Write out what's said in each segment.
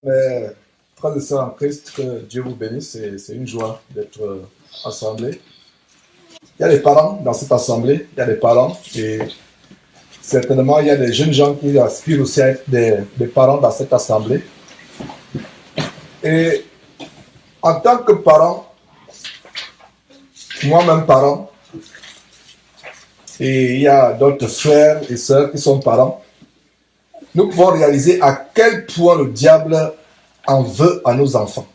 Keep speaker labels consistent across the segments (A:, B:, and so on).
A: Mes frères et sœurs en Christ, que Dieu vous bénisse, c'est une joie d'être assemblés. Il y a des parents dans cette assemblée, il y a des parents, et certainement il y a des jeunes gens qui aspirent aussi à être des parents dans cette assemblée. Et en tant que parent, moi-même parent, et il y a d'autres frères et sœurs qui sont parents, nous pouvons réaliser à quel point le diable en veut à nos enfants.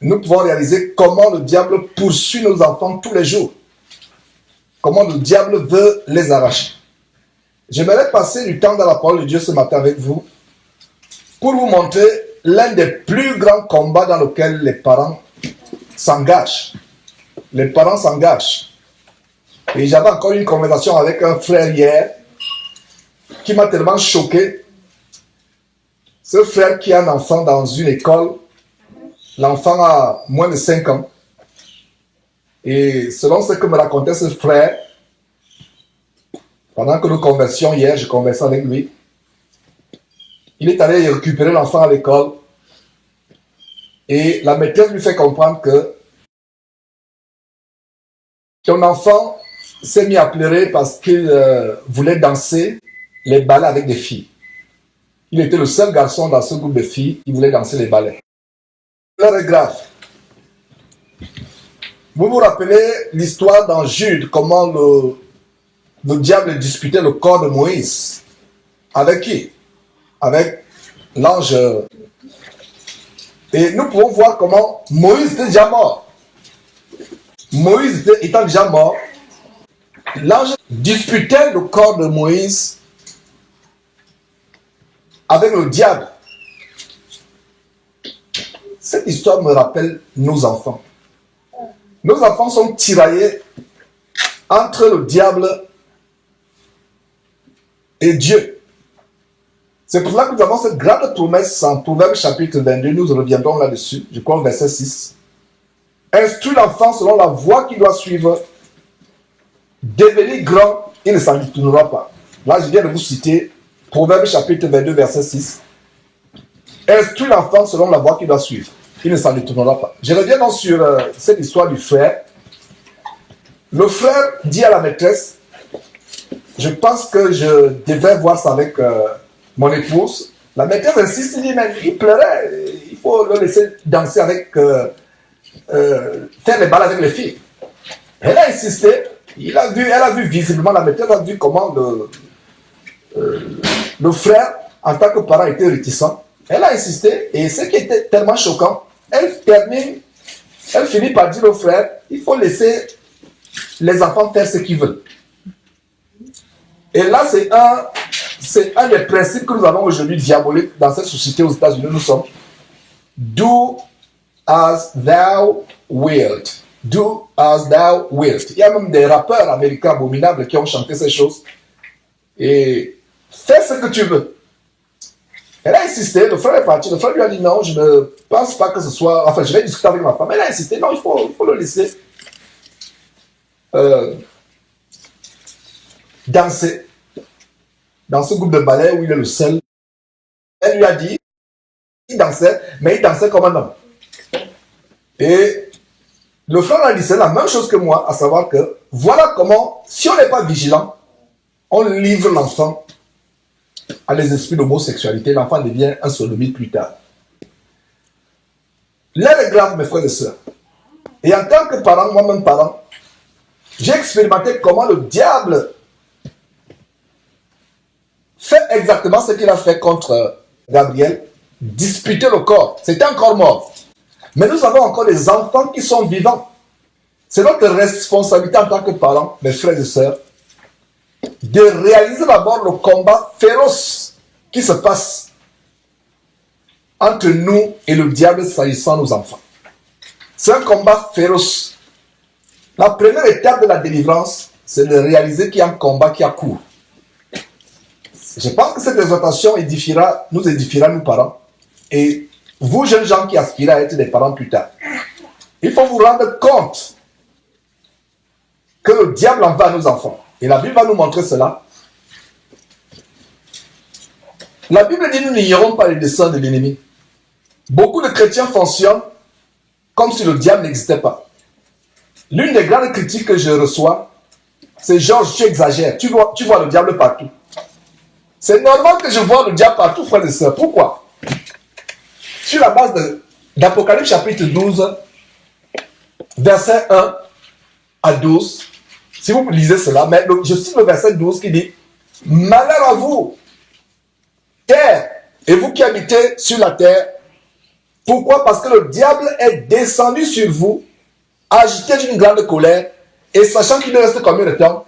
A: Nous pouvons réaliser comment le diable poursuit nos enfants tous les jours. Comment le diable veut les arracher. J'aimerais passer du temps dans la parole de Dieu ce matin avec vous pour vous montrer l'un des plus grands combats dans lesquels les parents s'engagent. Les parents s'engagent. Et j'avais encore une conversation avec un frère hier qui m'a tellement choqué. Ce frère qui a un enfant dans une école, l'enfant a moins de 5 ans. Et selon ce que me racontait ce frère, pendant que nous conversions hier, je conversais avec lui, il est allé récupérer l'enfant à l'école et la maîtresse lui fait comprendre que ton enfant s'est mis à pleurer parce qu'il voulait danser les ballets avec des filles. Il était le seul garçon dans ce groupe de filles qui voulait danser les ballets. L'heure est grave. Vous vous rappelez l'histoire dans Jude, comment le diable disputait le corps de Moïse. Avec qui? Avec l'ange. Et nous pouvons voir comment Moïse était déjà mort. Moïse étant déjà mort, l'ange disputait le corps de Moïse avec le diable. Cette histoire me rappelle nos enfants. Nos enfants sont tiraillés entre le diable et Dieu. C'est pour cela que nous avons cette grande promesse en Proverbe chapitre 22, nous reviendrons là-dessus, je crois au verset 6. Instruis l'enfant selon la voie qu'il doit suivre, devenir grand, il ne s'en détournera pas. Là, je viens de vous citer Proverbe chapitre 22, verset 6. Instruis l'enfant selon la voie qu'il doit suivre, il ne s'en détournera pas. Je reviens donc sur cette histoire du frère. Le frère dit à la maîtresse, je pense que je devrais voir ça avec mon épouse. La maîtresse insiste, il dit, mais il pleurait, il faut le laisser danser avec, faire les balles avec les filles. Elle a insisté, elle a vu visiblement, la maîtresse a vu comment le frère, en tant que parent, était réticent. Elle a insisté, et ce qui était tellement choquant, elle finit par dire au frère, il faut laisser les enfants faire ce qu'ils veulent. Et là, c'est un des principes que nous avons aujourd'hui diaboliques dans cette société aux États-Unis. Nous sommes do as thou wilt. Do as thou wilt. Il y a même des rappeurs américains abominables qui ont chanté ces choses. Et fais ce que tu veux. Elle a insisté, le frère est parti. Le frère lui a dit non, je ne pense pas que ce soit. Enfin, je vais discuter avec ma femme. Elle a insisté, non, il faut le laisser danser dans ce groupe de ballet où il est le seul. Elle lui a dit, il dansait, mais il dansait comme un homme. Et le frère a dit, c'est la même chose que moi, à savoir que voilà comment, si on n'est pas vigilant, on livre l'enfant à les esprits d'homosexualité, l'enfant devient un sodomite plus tard. L'heure est grave, mes frères et sœurs. Et en tant que parent, moi-même parent, j'ai expérimenté comment le diable fait exactement ce qu'il a fait contre Gabriel, disputer le corps. C'était un corps mort. Mais nous avons encore des enfants qui sont vivants. C'est notre responsabilité en tant que parents, mes frères et sœurs, de réaliser d'abord le combat féroce qui se passe entre nous et le diable s'agissant de nos enfants. C'est un combat féroce. La première étape de la délivrance, c'est de réaliser qu'il y a un combat qui a cours. Je pense que cette exhortation nous édifiera, nous parents, et vous jeunes gens qui aspirez à être des parents plus tard. Il faut vous rendre compte que le diable en va à nos enfants. Et la Bible va nous montrer cela. La Bible dit nous n'ignorons pas les desseins de l'ennemi. Beaucoup de chrétiens fonctionnent comme si le diable n'existait pas. L'une des grandes critiques que je reçois, c'est Georges, tu exagères, tu vois le diable partout. C'est normal que je vois le diable partout, frères et sœurs. Pourquoi? Sur la base d'Apocalypse chapitre 12, verset 1 à 12, si vous lisez cela, mais je cite le verset 12 qui dit « Malheur à vous, terre, et vous qui habitez sur la terre. Pourquoi? Parce que le diable est descendu sur vous, agité d'une grande colère, et sachant qu'il ne reste combien de temps?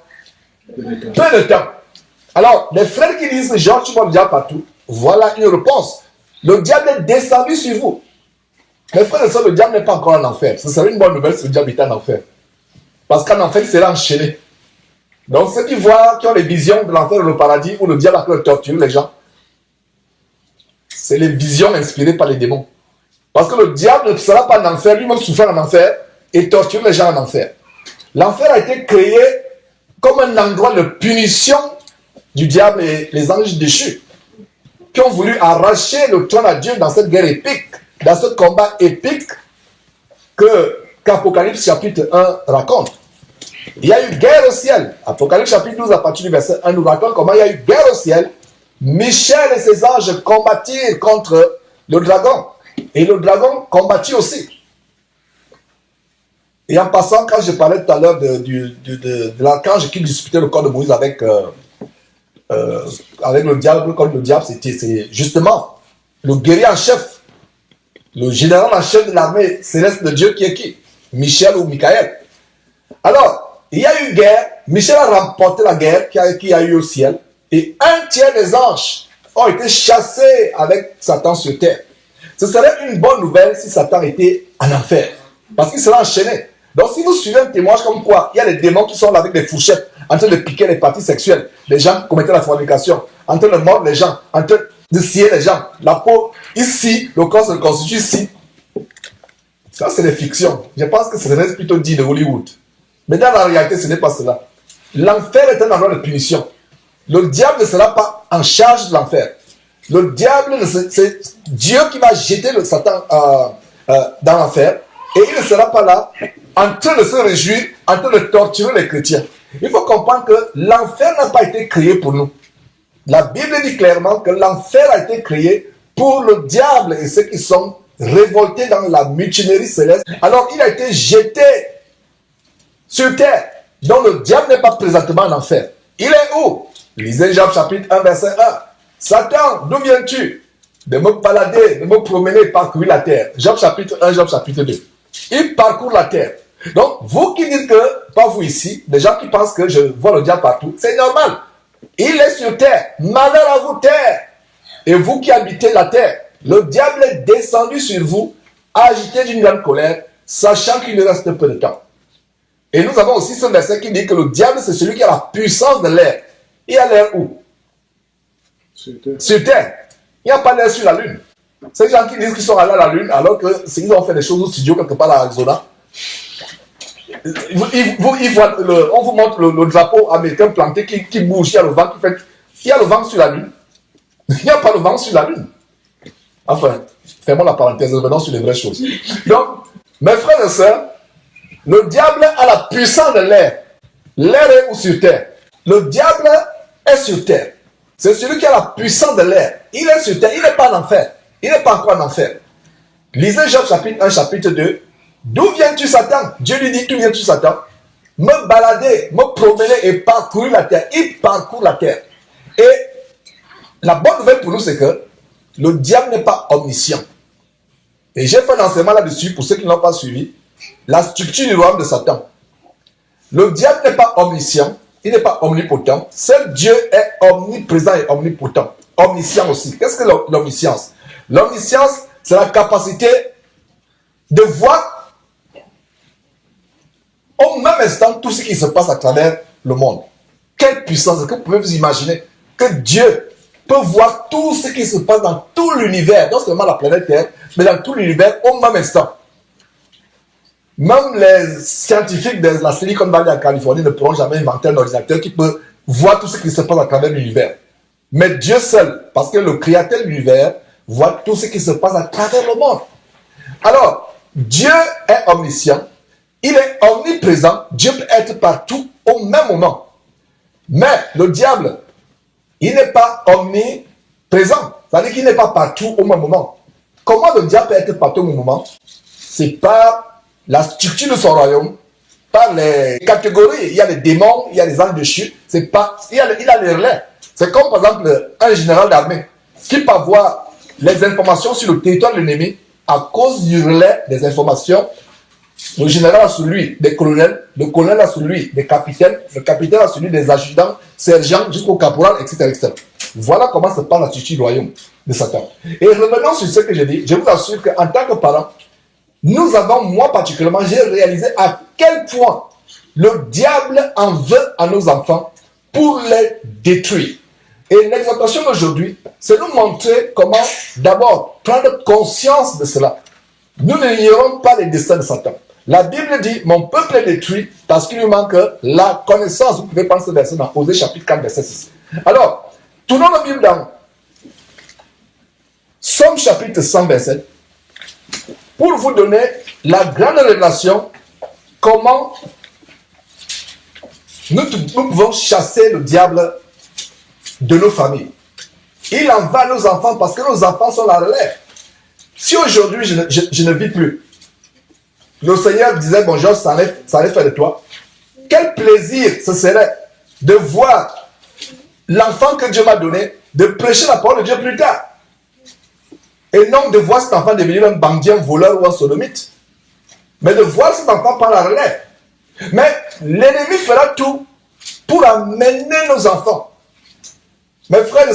A: Peu de temps. Alors, les frères qui disent, genre, tu vois le diable partout, voilà une réponse. Le diable est descendu sur vous. Mes frères et sœurs, le diable n'est pas encore en enfer. Ce serait une bonne nouvelle si le diable était en enfer. Parce qu'en enfer, il sera enchaîné. Donc, ceux qui voient, qui ont les visions de l'enfer ou le paradis, où le diable a pu torturer les gens, c'est les visions inspirées par les démons. Parce que le diable ne sera pas en enfer, lui-même souffrir en enfer et torturer les gens en enfer. L'enfer a été créé comme un endroit de punition du diable et les anges déchus qui ont voulu arracher le trône à Dieu dans cette guerre épique, dans ce combat épique qu'Apocalypse chapitre 1 raconte. Il y a eu guerre au ciel. Apocalypse chapitre 12 à partir du verset 1 nous raconte comment il y a eu guerre au ciel. Michel et ses anges combattirent contre le dragon. Et le dragon combattit aussi. Et en passant, quand je parlais tout à l'heure de l'archange qui disputait le corps de Moïse avec le diable, comme le diable, c'est justement le guerrier en chef, le général en chef de l'armée céleste de Dieu qui est qui? Michel ou Michael. Alors, il y a eu guerre, Michel a remporté la guerre qui a eu au ciel, et un tiers des anges ont été chassés avec Satan sur terre. Ce serait une bonne nouvelle si Satan était en enfer, parce qu'il sera enchaîné. Donc si vous suivez un témoignage comme quoi, il y a des démons qui sont là avec des fourchettes, en train de piquer les parties sexuelles, les gens qui commettaient la fornication, en train de mordre les gens, en train de scier les gens, la peau ici, le corps se constitue ici. Ça c'est des fictions. Je pense que ce serait plutôt dit de Hollywood. Mais dans la réalité, ce n'est pas cela. L'enfer est un endroit de punition. Le diable ne sera pas en charge de l'enfer. Le diable, c'est Dieu qui va jeter le Satan dans l'enfer. Et il ne sera pas là en train de se réjouir, en train de torturer les chrétiens. Il faut comprendre que l'enfer n'a pas été créé pour nous. La Bible dit clairement que l'enfer a été créé pour le diable et ceux qui sont révoltés dans la mutinerie céleste. Alors il a été jeté sur terre. Donc le diable n'est pas présentement en enfer. Il est où? Lisez Job chapitre 1 verset 1. Satan, d'où viens-tu? De me balader, de me promener, parcourir la terre. Job chapitre 1, Job chapitre 2. Il parcourt la terre. Donc, vous qui dites que, pas vous ici, des gens qui pensent que je vois le diable partout, c'est normal. Il est sur terre. Malheur à vous, terre. Et vous qui habitez la terre, le diable est descendu sur vous, agité d'une grande colère, sachant qu'il ne reste peu de temps. Et nous avons aussi ce verset qui dit que le diable, c'est celui qui a la puissance de l'air. Il a l'air où? Sur terre. Il n'y a pas d'air sur la lune. Ces gens qui disent qu'ils sont allés à la lune alors qu'ils ont fait des choses au studio quelque part à Arizona. On vous montre le drapeau américain planté qui bouge, il y a le vent qui fait. Il y a le vent sur la lune. Il n'y a pas le vent sur la lune. Enfin, fermons la parenthèse, revenons sur les vraies choses. Donc, mes frères et sœurs, le diable a la puissance de l'air. L'air est où sur terre? Le diable est sur terre. C'est celui qui a la puissance de l'air. Il est sur terre, il n'est pas en enfer. Il n'est pas encore en enfer. Lisez Job chapitre 1, chapitre 2. D'où viens-tu, Satan? Dieu lui dit, d'où viens-tu, Satan? Me balader, me promener et parcourir la terre. Il parcourt la terre. Et la bonne nouvelle pour nous, c'est que le diable n'est pas omniscient. Et j'ai fait un enseignement là-dessus, pour ceux qui ne l'ont pas suivi, la structure du royaume de Satan. Le diable n'est pas omniscient. Il n'est pas omnipotent. Seul Dieu est omniprésent et omnipotent. Omniscient aussi. Qu'est-ce que l'omniscience? L'omniscience, c'est la capacité de voir au même instant tout ce qui se passe à travers le monde. Quelle puissance! Est-ce que vous pouvez vous imaginer que Dieu peut voir tout ce qui se passe dans tout l'univers, non seulement la planète Terre, mais dans tout l'univers au même instant. Même les scientifiques de la Silicon Valley en Californie ne pourront jamais inventer un ordinateur qui peut voir tout ce qui se passe à travers l'univers. Mais Dieu seul, parce que le Créateur de l'univers voit tout ce qui se passe à travers le monde. Alors, Dieu est omniscient, il est omniprésent, Dieu peut être partout au même moment. Mais le diable, il n'est pas omniprésent, c'est-à-dire qu'il n'est pas partout au même moment. Comment le diable peut être partout au même moment? C'est par la structure de son royaume, par les catégories. Il y a les démons, il y a les anges de chute, il a les relais. C'est comme par exemple un général d'armée qui peut avoir les informations sur le territoire de l'ennemi à cause du relais des informations. Le général a celui des colonels, le colonel a celui des capitaines, le capitaine a celui des adjudants, sergents jusqu'au caporal, etc., etc. Voilà comment se passe la structure du royaume de Satan. Et revenons sur ce que j'ai dit, je vous assure qu'en tant que parent, nous avons, moi particulièrement, j'ai réalisé à quel point le diable en veut à nos enfants pour les détruire. Et l'exhortation d'aujourd'hui, c'est nous montrer comment d'abord prendre conscience de cela. Nous n'ignorons pas les desseins de Satan. La Bible dit, mon peuple est détruit parce qu'il lui manque la connaissance. Vous pouvez prendre ce verset dans Osée chapitre 4, verset 6. Alors, tournons la Bible dans Somme chapitre 100, verset, pour vous donner la grande révélation, comment nous pouvons chasser le diable de nos familles. Il en va à nos enfants parce que nos enfants sont la relève. Si aujourd'hui je ne vis plus, le Seigneur disait, bon, Georges, ça allait faire de toi. Quel plaisir ce serait de voir l'enfant que Dieu m'a donné, de prêcher la parole de Dieu plus tard. Et non de voir cet enfant devenir un bandit, un voleur ou un sodomite. Mais de voir cet enfant par la relève. Mais l'ennemi fera tout pour amener nos enfants. Mes frères,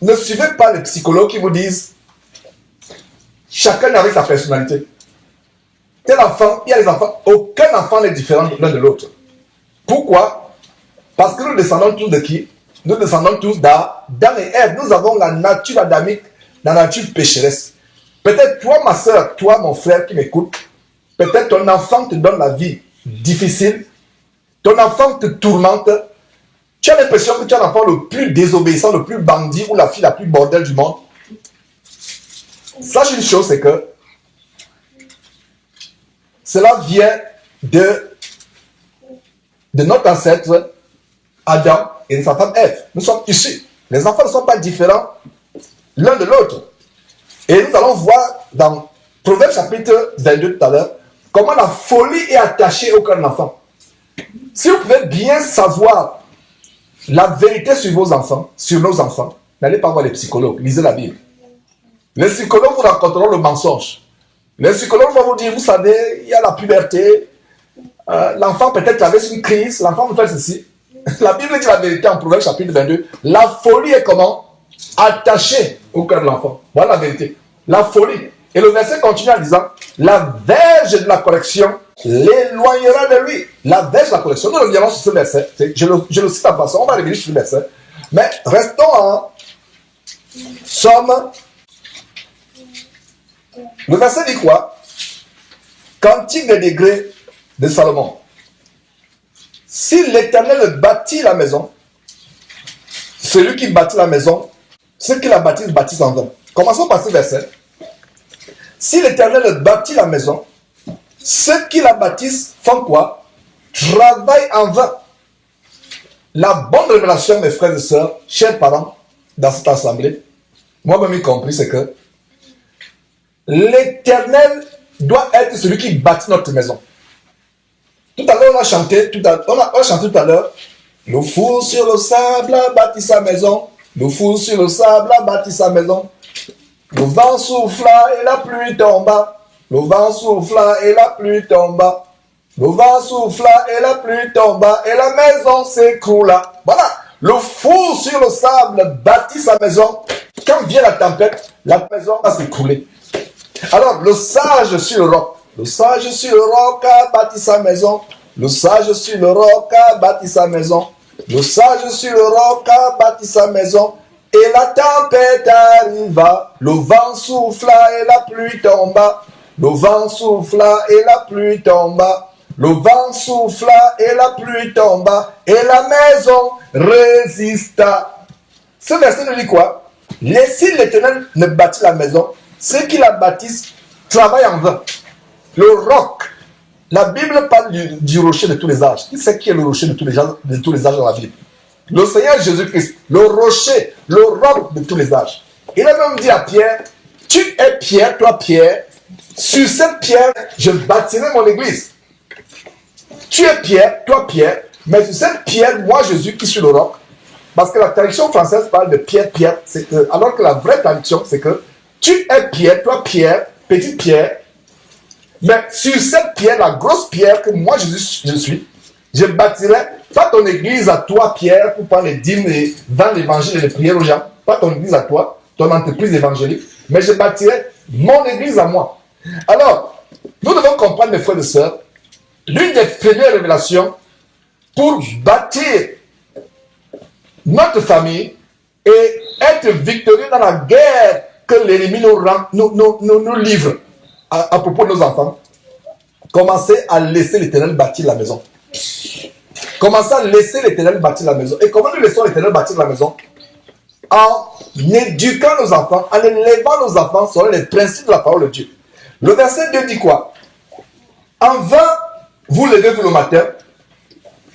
A: ne suivez pas les psychologues qui vous disent chacun avec sa personnalité. Tel enfant, il y a les enfants, aucun enfant n'est différent l'un de l'autre. Pourquoi? Parce que nous descendons tous de qui? Nous descendons tous d'Adam et Ève. Nous avons la nature adamique, la nature pécheresse. Peut-être toi, ma soeur, toi, mon frère qui m'écoute, peut-être ton enfant te donne la vie difficile, ton enfant te tourmente, tu as l'impression que tu es l'enfant le plus désobéissant, le plus bandit ou la fille la plus bordel du monde. Sache une chose, c'est que cela vient de notre ancêtre Adam et de sa femme Ève. Nous sommes issus. Les enfants ne sont pas différents l'un de l'autre. Et nous allons voir dans Proverbe chapitre 22 tout à l'heure comment la folie est attachée au cœur de l'enfant. Si vous pouvez bien savoir la vérité sur vos enfants, sur nos enfants, n'allez pas voir les psychologues, lisez la Bible. Les psychologues vous raconteront le mensonge. Les psychologues vont vous dire, vous savez, il y a la puberté, l'enfant peut-être traverse une crise, l'enfant nous fait ceci. La Bible dit la vérité en Proverbe chapitre 22. La folie est comment? Attachée au cœur de l'enfant. Voilà la vérité. La folie. Et le verset continue en disant, la verge de la correction l'éloignera de lui. La verge de la correction. Nous reviendrons sur ce verset. Je le cite en passant. On va revenir sur le verset. Mais restons en Somme. Le verset dit quoi? Cantique des degrés de Salomon. Si l'Éternel bâtit la maison, celui qui bâtit la maison, ceux qui la bâtissent en vain. Commençons par ce verset. Si l'Éternel bâtit la maison, ceux qui la bâtissent font quoi? Travaillent en vain. La bonne révélation, mes frères et sœurs, chers parents, dans cette assemblée, moi-même y compris, c'est que l'Éternel doit être celui qui bâtit notre maison. Tout à l'heure, on a chanté tout à l'heure, le fou sur le sable a bâti sa maison, le fou sur le sable a bâti sa maison. Le vent souffla et la pluie tomba, le vent souffla et la pluie tomba, le vent souffla et la pluie tomba, et la maison s'écroula. Voilà, le fou sur le sable bâtit sa maison. Quand vient la tempête, la maison va s'écrouler. Alors, le sage sur le roc. Le sage sur le roc a bâti sa maison. Le sage sur le roc a bâti sa maison. Le sage sur le roc a bâti sa maison. Et la tempête arriva. Le vent souffla et la pluie tomba. Le vent souffla et la pluie tomba. Le vent souffla et la pluie tomba. Et la maison résista. Ce verset nous dit quoi? Si l'Éternel ne bâtit la maison, ceux qui la bâtissent travaillent en vain. Le roc. La Bible parle du rocher de tous les âges. Qui c'est qui est le rocher de tous les âges dans la Bible? Le Seigneur Jésus-Christ, le rocher, le roc de tous les âges. Il a même dit à Pierre, tu es Pierre, toi Pierre, sur cette pierre, je bâtirai mon église. Tu es Pierre, toi Pierre, mais sur cette pierre, moi Jésus qui suis le roc. Parce que la traduction française parle de Pierre, Pierre, alors que la vraie traduction, c'est que tu es Pierre, toi Pierre, petite pierre, mais sur cette pierre, la grosse pierre que moi Jésus je suis, je bâtirai pas ton église à toi, Pierre, pour prendre les dîmes et vendre l'évangile et les prières aux gens, pas ton église à toi, ton entreprise évangélique, mais je bâtirai mon église à moi. Alors, nous devons comprendre, mes frères et sœurs, l'une des premières révélations pour bâtir notre famille et être victorieux dans la guerre que l'ennemi nous livre à propos de nos enfants. Commencez à laisser l'Éternel bâtir la maison. Commencez à laisser l'Éternel bâtir la maison. Et comment nous laissons l'Éternel bâtir la maison? En éduquant nos enfants, en élevant nos enfants selon les principes de la parole de Dieu. Le verset 2 dit quoi? En vain, vous levez-vous le matin.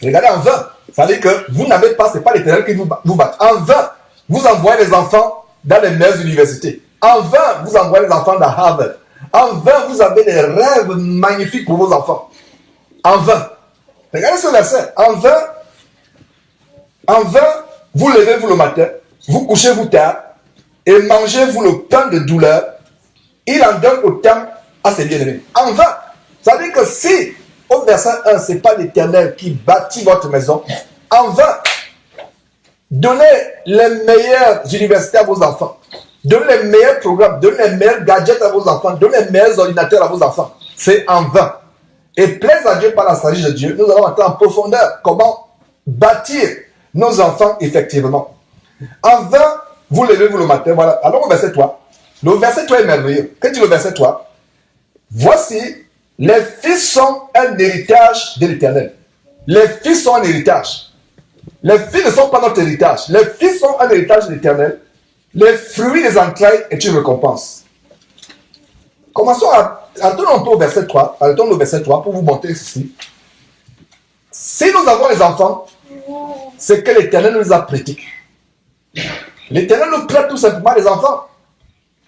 A: Regardez, en vain. Ça veut dire que vous n'avez pas, ce n'est pas l'Éternel qui vous bat. En vain, vous envoyez les enfants dans les meilleures universités. En vain, vous envoyez les enfants dans Harvard. En vain, vous avez des rêves magnifiques pour vos enfants. En vain. Regardez ce verset. En vain, vous levez-vous le matin, vous couchez-vous tard, et mangez-vous le pain de douleur. Il en donne autant à ses bien-aimés. En vain. Ça veut dire que si, au verset 1, ce n'est pas l'Éternel qui bâtit votre maison, en vain, donnez les meilleures universités à vos enfants. Donnez les meilleurs programmes, donnez les meilleurs gadgets à vos enfants, donnez les meilleurs ordinateurs à vos enfants. C'est en vain. Et plaise à Dieu par la sagesse de Dieu, nous allons entrer en profondeur comment bâtir nos enfants effectivement. En vain, vous levez-vous le matin, voilà. Alors au verset 3, le verset 3 est merveilleux. Que dit le verset 3? Voici, les fils sont un héritage de l'Éternel. Les fils sont un héritage. Les filles ne sont pas notre héritage. Les fils sont un héritage de l'Éternel. Les fruits des entrailles est une récompense. Commençons à entendre un peu au verset 3. Arrêtons le verset 3 pour vous montrer ceci. Si nous avons les enfants, c'est que l'Éternel nous a prêtés. L'Éternel nous prête tout simplement les enfants.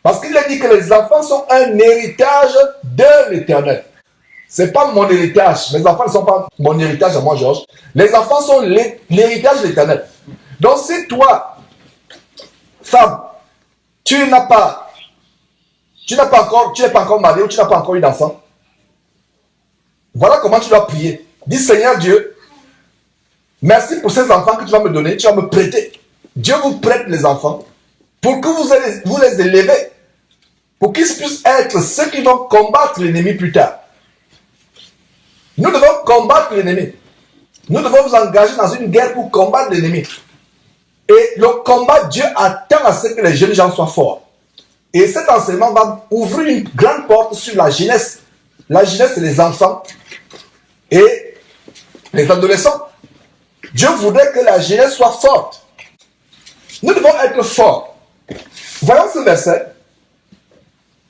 A: Parce qu'il a dit que les enfants sont un héritage de l'Éternel. Ce n'est pas mon héritage. Mes enfants ne sont pas mon héritage à moi, Georges. Les enfants sont l'héritage de l'Éternel. Donc si toi, femme, tu n'es pas encore marié ou tu n'as pas encore eu d'enfant, voilà comment tu dois prier. Dis Seigneur Dieu, merci pour ces enfants que tu vas me donner, tu vas me prêter. Dieu vous prête les enfants pour que vous les élevez, pour qu'ils puissent être ceux qui vont combattre l'ennemi plus tard. Nous devons combattre l'ennemi. Nous devons nous engager dans une guerre pour combattre l'ennemi. Et le combat, Dieu attend à ce que les jeunes gens soient forts. Et cet enseignement va ouvrir une grande porte sur la jeunesse. La jeunesse, c'est les enfants et les adolescents. Dieu voudrait que la jeunesse soit forte. Nous devons être forts. Voyons ce verset.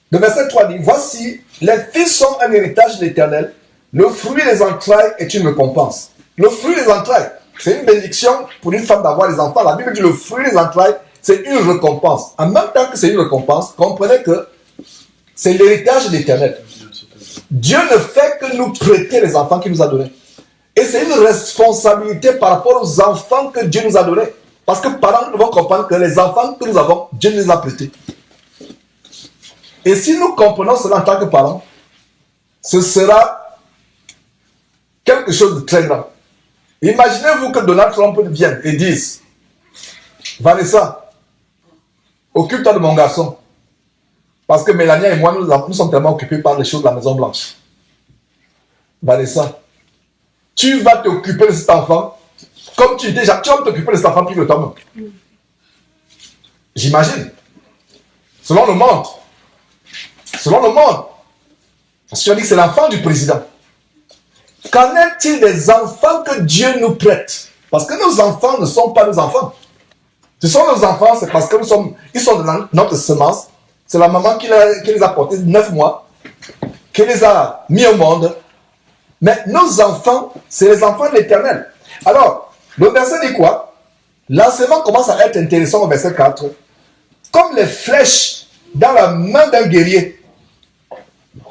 A: Le verset 3 dit, voici, les fils sont un héritage de l'Éternel. Le fruit des entrailles est une récompense. Le fruit des entrailles, c'est une bénédiction pour une femme d'avoir des enfants. La Bible dit le fruit des entrailles, c'est une récompense. En même temps que c'est une récompense, comprenez que c'est l'héritage de l'Éternel. Dieu ne fait que nous prêter les enfants qu'il nous a donnés. Et c'est une responsabilité par rapport aux enfants que Dieu nous a donnés. Parce que parents, nous devons comprendre que les enfants que nous avons, Dieu nous les a prêtés. Et si nous comprenons cela en tant que parents, ce sera quelque chose de très grand. Imaginez-vous que Donald Trump vienne et dise, Vanessa, occupe-toi de mon garçon. Parce que Mélania et moi, nous sommes tellement occupés par les choses de la Maison Blanche. Vanessa, tu vas t'occuper de cet enfant comme tu déjà, tu vas t'occuper de cet enfant plus que toi-même. J'imagine. Selon le monde. Selon le monde. Parce que tu as dit que c'est l'enfant du président. Qu'en est-il des enfants que Dieu nous prête? Parce que nos enfants ne sont pas nos enfants. Ce sont nos enfants, c'est parce que ils sont de notre semence. C'est la maman qui les a portés 9 mois, qui les a mis au monde. Mais nos enfants, c'est les enfants de l'Éternel. Alors, le verset dit quoi? L'enseignement commence à être intéressant au verset 4. Comme les flèches dans la main d'un guerrier.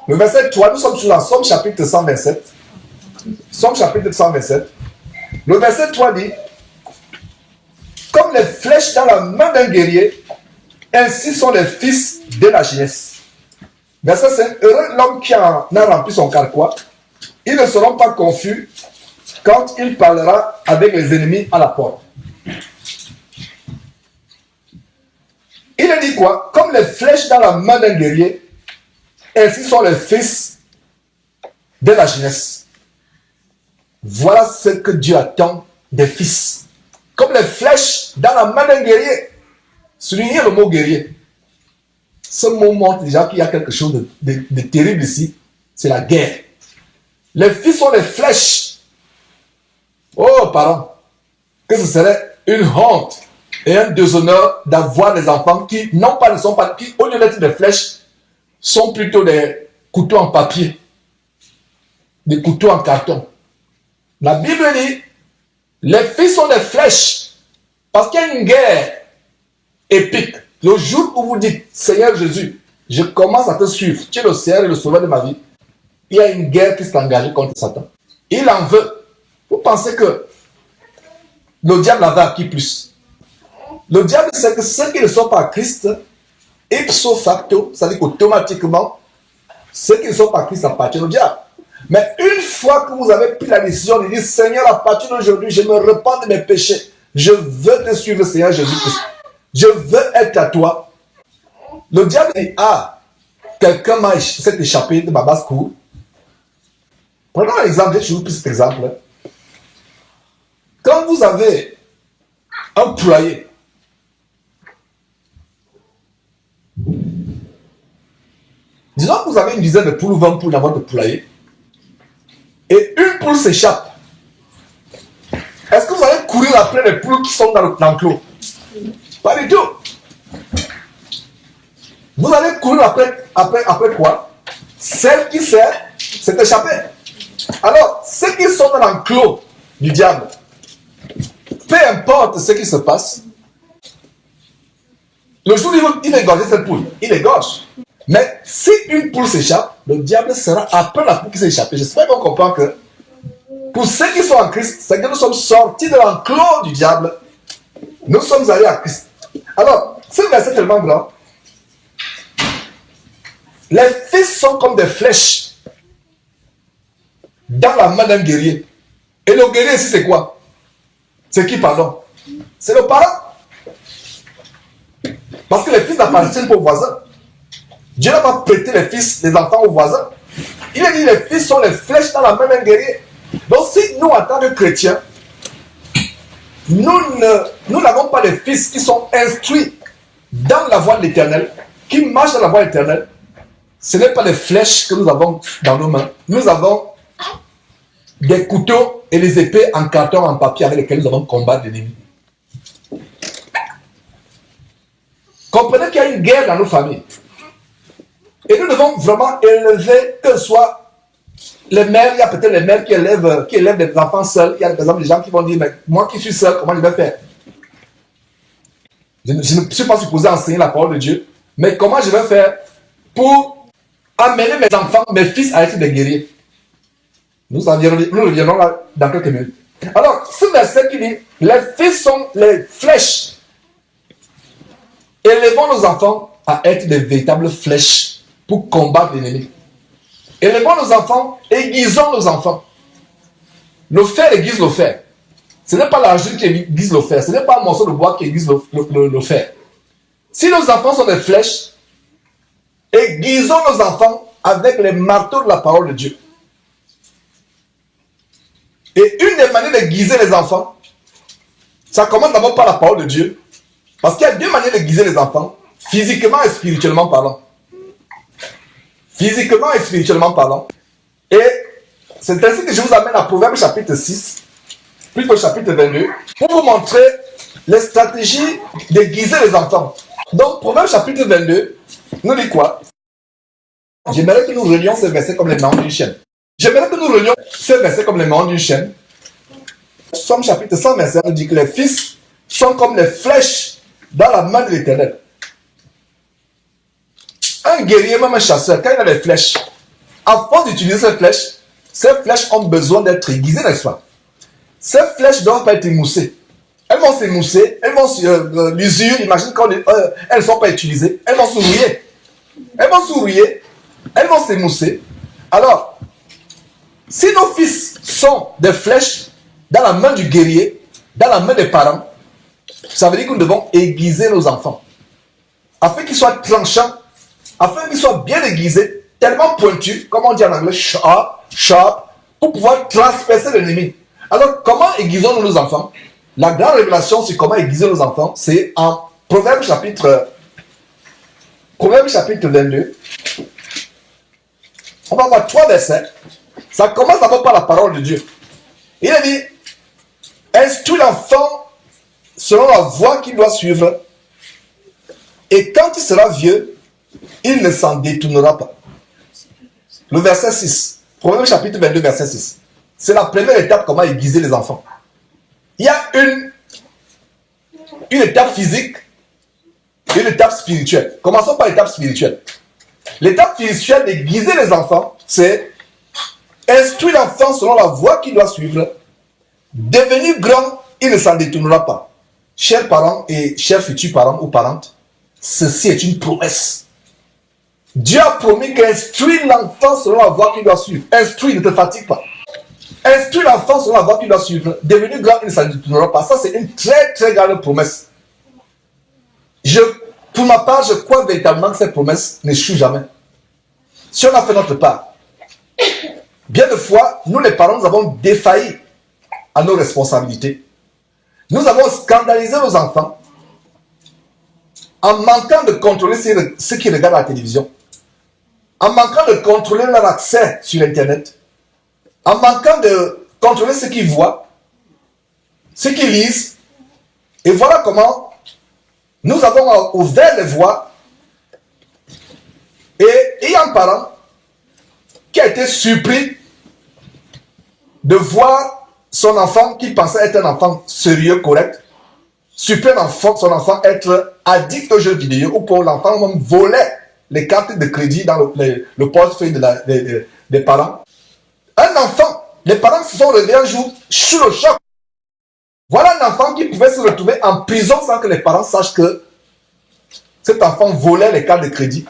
A: Le verset 3, nous sommes sur la Somme chapitre 127. Somme chapitre 127. Le verset 3 dit, comme les flèches dans la main d'un guerrier, ainsi sont les fils de la jeunesse. Verset 5, heureux l'homme qui en a rempli son carquois. Ils ne seront pas confus quand il parlera avec les ennemis à la porte. Il a dit quoi? Comme les flèches dans la main d'un guerrier, ainsi sont les fils de la jeunesse. Voilà ce que Dieu attend des fils. Comme les flèches dans la main d'un guerrier. Soulignez le mot guerrier. Ce mot montre déjà qu'il y a quelque chose de terrible ici. C'est la guerre. Les fils sont les flèches. Oh, parents, que ce serait une honte et un déshonneur d'avoir des enfants qui, non pas ne sont pas, qui, au lieu d'être des flèches, sont plutôt des couteaux en papier, des couteaux en carton. La Bible dit, les fils sont des flèches, parce qu'il y a une guerre épique. Le jour où vous dites, Seigneur Jésus, je commence à te suivre, tu es le Seigneur et le Sauveur de ma vie, il y a une guerre qui s'est engagée contre Satan. Il en veut. Vous pensez que le diable avait acquis plus? Le diable, c'est que ceux qui ne sont pas à Christ, ipso facto, c'est-à-dire qu'automatiquement, ceux qui ne sont pas à Christ appartiennent au diable. Mais une fois que vous avez pris la décision de dire, Seigneur, à partir d'aujourd'hui, je me repens de mes péchés, je veux te suivre, Seigneur Jésus-Christ. Je veux être à toi. Le diable dit, ah, quelqu'un s'est échappé de ma basse-cour. Prenons un exemple, j'ai toujours pris cet exemple. Quand vous avez un poulailler, disons que vous avez une dizaine de poules ou 20 poules dans votre poulailler, et une poule s'échappe. Est-ce que vous allez courir après les poules qui sont dans l'enclos? Pas du tout. Vous allez courir après quoi? Celle qui s'est échappée. Alors, ceux qui sont dans l'enclos du diable, peu importe ce qui se passe, le jour où il égorge cette poule, il égorge. Mais si une poule s'échappe, le diable sera après la poule qui s'est échappée. J'espère qu'on comprend que pour ceux qui sont en Christ, c'est que nous sommes sortis de l'enclos du diable. Nous sommes allés à Christ. Alors, ce verset est tellement grand. Les fils sont comme des flèches dans la main d'un guerrier. Et le guerrier ici, c'est quoi? C'est qui, pardon? C'est le parent. Parce que les fils n'appartiennent pas aux voisins. Dieu n'a pas prêté les fils, les enfants aux voisins. Il a dit les fils sont les flèches dans la main d'un guerrier. Donc si nous, en tant que chrétiens, nous n'avons pas des fils qui sont instruits dans la voie de l'Éternel, qui marchent dans la voie éternelle, ce n'est pas des flèches que nous avons dans nos mains. Nous avons des couteaux et des épées en carton, en papier avec lesquels nous allons combattre l'ennemi. Comprenez qu'il y a une guerre dans nos familles. Et nous devons vraiment élever, que ce soit les mères, il y a peut-être les mères qui élèvent des enfants seuls. Il y a par exemple des gens qui vont dire, mais moi qui suis seul, comment je vais faire? Je ne suis pas supposé enseigner la parole de Dieu, mais comment je vais faire pour amener mes enfants, mes fils à être des guerriers? Nous reviendrons là dans quelques minutes. Alors, ce verset qui dit, les fils sont les flèches. Élevons nos enfants à être des véritables flèches pour combattre l'ennemi. Élevons nos enfants, aiguisons nos enfants. Le fer aiguise le fer. Ce n'est pas l'argile qui aiguise le fer. Ce n'est pas un morceau de bois qui aiguise le fer. Si nos enfants sont des flèches, aiguisons nos enfants avec les marteaux de la parole de Dieu. Et une des manières d'aiguiser les enfants, ça commence d'abord par la parole de Dieu. Parce qu'il y a deux manières d'aiguiser les enfants, physiquement et spirituellement parlant. Physiquement et spirituellement parlant. Et c'est ainsi que je vous amène à Proverbe chapitre 6, plutôt chapitre 22, pour vous montrer les stratégies d'aiguiser les enfants. Donc, Proverbe chapitre 22 nous dit quoi? J'aimerais que nous relions ces versets comme les mains d'une chaîne. J'aimerais que nous relions ces versets comme les mains d'une chaîne. Somme chapitre 127 nous dit que les fils sont comme les flèches dans la main de l'Éternel. Un guerrier, même un chasseur, quand il a des flèches, à force d'utiliser ces flèches ont besoin d'être aiguisées, n'est-ce pas? Ces flèches ne doivent pas être émoussées. Elles vont s'émousser, elles vont l'usure, imagine quand elles ne sont pas utilisées, elles vont se rouiller. Elles vont se rouiller, elles vont s'émousser. Alors, si nos fils sont des flèches dans la main du guerrier, dans la main des parents, ça veut dire que nous devons aiguiser nos enfants. Afin qu'ils soient tranchants, afin qu'ils soient bien aiguisés, tellement pointus, comme on dit en anglais, sharp, pour pouvoir transpercer l'ennemi. Alors, comment aiguisons-nous nos enfants? La grande révélation sur comment aiguiser nos enfants, c'est en Proverbe chapitre 22. On va voir 3 versets. Ça commence d'abord par la parole de Dieu. Il a dit, instruis l'enfant selon la voie qu'il doit suivre, et quand il sera vieux, il ne s'en détournera pas. Le verset 6, Proverbe chapitre 22, verset 6. C'est la première étape, comment aiguiser les enfants. Il y a une étape physique et une étape spirituelle. Commençons par l'étape spirituelle. L'étape spirituelle d'aiguiser les enfants, c'est instruire l'enfant selon la voie qu'il doit suivre. Devenu grand, il ne s'en détournera pas. Chers parents et chers futurs parents ou parentes, ceci est une promesse. Dieu a promis qu'instruire l'enfant selon la voie qu'il doit suivre. Instruire, ne te fatigue pas. Instruire l'enfant selon la voie qu'il doit suivre. Devenu grand, il ne s'en détournera pas. Ça, c'est une très, très grande promesse. Pour ma part, je crois véritablement que cette promesse n'échoue jamais. Si on a fait notre part, bien de fois, nous les parents, nous avons défailli à nos responsabilités. Nous avons scandalisé nos enfants en manquant de contrôler ce qu'ils regardent à la télévision, en manquant de contrôler leur accès sur Internet, en manquant de contrôler ce qu'ils voient, ce qu'ils lisent. Et voilà comment nous avons ouvert les voies. Et il y a un parent qui a été surpris de voir son enfant, qui pensait être un enfant sérieux, correct, surpris son enfant être addict aux jeux vidéo, ou pour l'enfant même volait les cartes de crédit dans le portefeuille des parents. Un enfant, les parents se sont réveillés un jour sur le choc. Voilà un enfant qui pouvait se retrouver en prison sans que les parents sachent que cet enfant volait les cartes de crédit,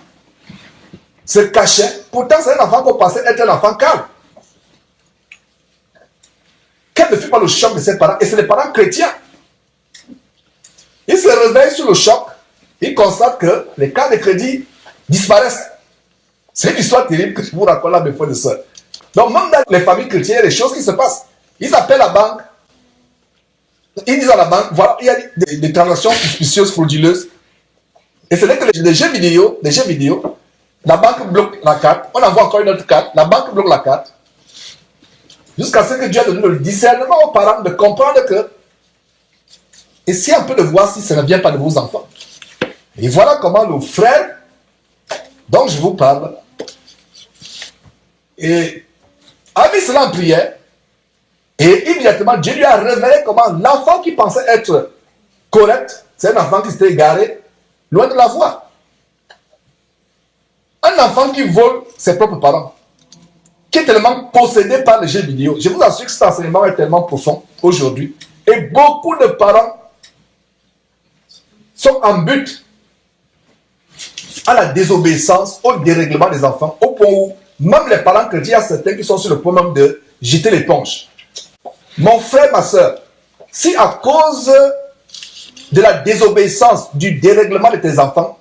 A: se cachait. Pourtant, c'est un enfant qu'on pensait être un enfant calme. Quel ne fut pas le choc de ses parents? Et c'est les parents chrétiens. Ils se réveillent sur le choc. Ils constatent que les cartes de crédit disparaissent. C'est une histoire terrible que je vous raconte là, mes frères et sœurs. Donc, même dans les familles chrétiennes, il y a des choses qui se passent. Ils appellent la banque. Ils disent à la banque, voilà, il y a des transactions suspicieuses, frauduleuses. Et c'est là que les jeux vidéo, la banque bloque la carte. On envoie encore une autre carte. La banque bloque la carte. Jusqu'à ce que Dieu a donné le discernement aux parents de comprendre que essayez un peu de voir si ça ne vient pas de vos enfants. Et voilà comment le frère dont je vous parle a mis cela en prière. Et immédiatement, Dieu lui a révélé comment l'enfant qui pensait être correct, c'est un enfant qui s'était égaré loin de la voie. Un enfant qui vole ses propres parents, qui est tellement possédé par les jeux vidéo. Je vous assure que cet enseignement est tellement profond aujourd'hui. Et beaucoup de parents sont en but à la désobéissance, au dérèglement des enfants, au point où même les parents chrétiens, il y a certains qui sont sur le point même de jeter l'éponge. Mon frère, ma soeur, si à cause de la désobéissance, du dérèglement de tes enfants,